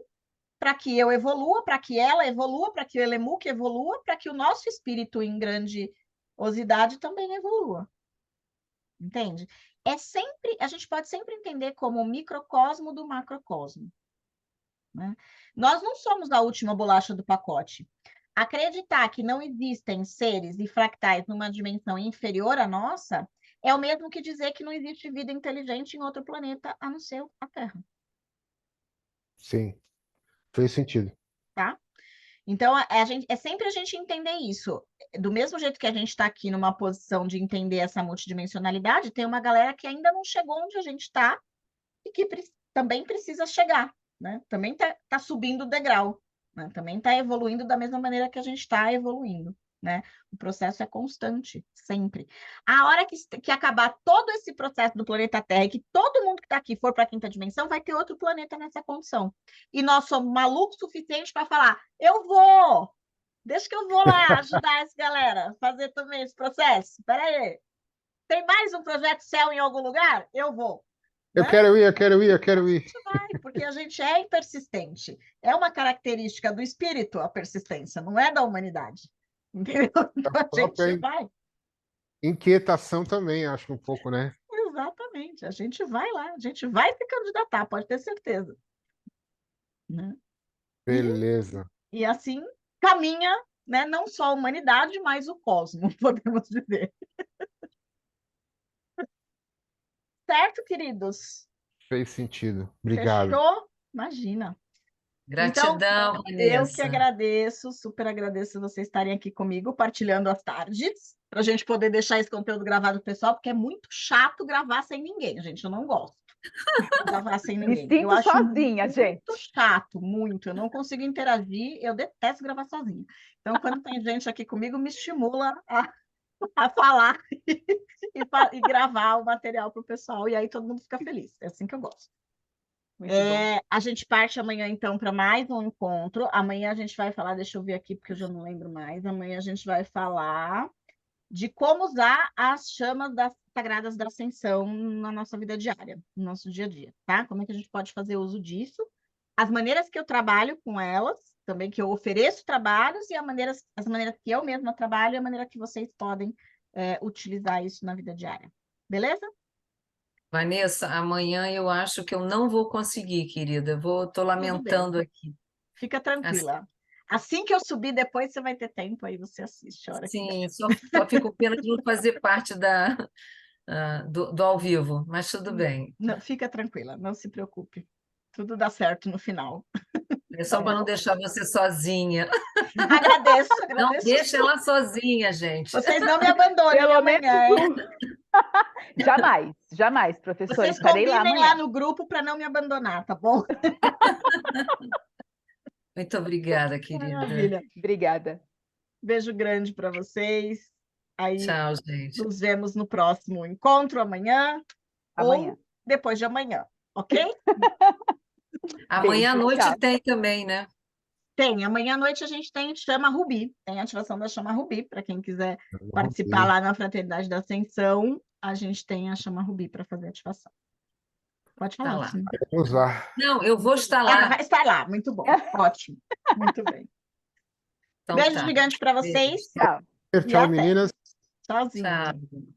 para que eu evolua, para que ela evolua, para que o Elemuc evolua, para que o nosso espírito em grandiosidade também evolua. Entende? É sempre, a gente pode sempre entender como o microcosmo do macrocosmo. Né? Nós não somos a última bolacha do pacote. Acreditar que não existem seres e fractais numa dimensão inferior à nossa é o mesmo que dizer que não existe vida inteligente em outro planeta a não ser a Terra. Sim, fez sentido. Tá? Então, é sempre a gente entender isso. Do mesmo jeito que a gente está aqui numa posição de entender essa multidimensionalidade, tem uma galera que ainda não chegou onde a gente está e que também precisa chegar, né? Também tá subindo o degrau, né? Também está evoluindo da mesma maneira que a gente está evoluindo, né? O processo é constante, sempre. A hora que acabar todo esse processo do planeta Terra e que todo mundo que está aqui for para a quinta dimensão, vai ter outro planeta nessa condição. E nós somos malucos o suficiente para falar: eu vou, deixa que eu vou lá ajudar essa galera a fazer também esse processo. Espera aí, tem mais um projeto céu em algum lugar? Eu vou. Eu Né? quero ir, eu quero ir, eu quero ir. Vai, porque a gente é persistente. É uma característica do espírito a persistência, não é da humanidade. Entendeu? A Então a gente própria vai. inquietação também, acho um pouco, né? Exatamente. A gente vai lá, a gente vai se candidatar, pode ter certeza. Né? E, Beleza. e assim caminha, né, não só a humanidade, mas o cosmos, podemos dizer. Certo, queridos? Fez sentido. Obrigado. Fechou? Imagina. Então, Gratidão, eu que Vanessa. agradeço, super agradeço vocês estarem aqui comigo, partilhando as tardes, para a gente poder deixar esse conteúdo gravado pro pessoal, porque é muito chato gravar sem ninguém, gente. Eu não gosto de gravar sem Me ninguém. Eu sinto acho sozinha, muito gente. chato, muito. Eu não consigo interagir, eu detesto gravar sozinha. Então, quando tem gente aqui comigo, me estimula a falar e gravar o material para o pessoal, e aí todo mundo fica feliz. É assim que eu gosto. Muito bom. A gente parte amanhã, então, para mais um encontro. Amanhã a gente vai falar, deixa eu ver aqui, porque eu já não lembro mais. Amanhã a gente vai falar de como usar as chamas sagradas da ascensão na nossa vida diária, no nosso dia a dia, tá? Como é que a gente pode fazer uso disso? As maneiras que eu trabalho com elas, também que eu ofereço trabalhos, e as maneiras que eu mesma trabalho e a maneira que vocês podem utilizar isso na vida diária. Beleza? Vanessa, amanhã eu acho que eu não vou conseguir, querida. Tô Tudo bem. lamentando aqui. Fica tranquila. Assim que eu subir, depois você vai ter tempo, aí você assiste a hora que der. Sim, só fico pena de não fazer parte do ao vivo, mas tudo bem. Não, fica tranquila, não se preocupe. Tudo dá certo no final. É só para não deixar você sozinha. Agradeço, Não agradeço. deixa ela sozinha, gente. Vocês não me abandonem Pelo amanhã, hein? menos jamais, jamais, professora. Vocês Estarei lá combinem amanhã. lá no grupo para não me abandonar, tá bom? Muito obrigada, querida. Maravilha. Obrigada. Beijo grande para vocês. Aí Tchau, gente. nos vemos no próximo encontro amanhã Amanhã. ou depois de amanhã, ok? Amanhã à Beijo, noite tchau. tem também, né? Tem, amanhã à noite a gente tem Chama Rubi, tem a ativação da Chama Rubi, para quem quiser participar lá na Fraternidade da Ascensão, a gente tem a Chama Rubi para fazer a ativação. Pode falar, Tá lá. Luciana. Vamos lá. Não, eu vou estar Ah, lá. vai estar lá, muito bom, ótimo, muito bem. Então Beijo tá. gigante para vocês Tchau. e Tchau, até. meninas. Tchauzinho. Tchau.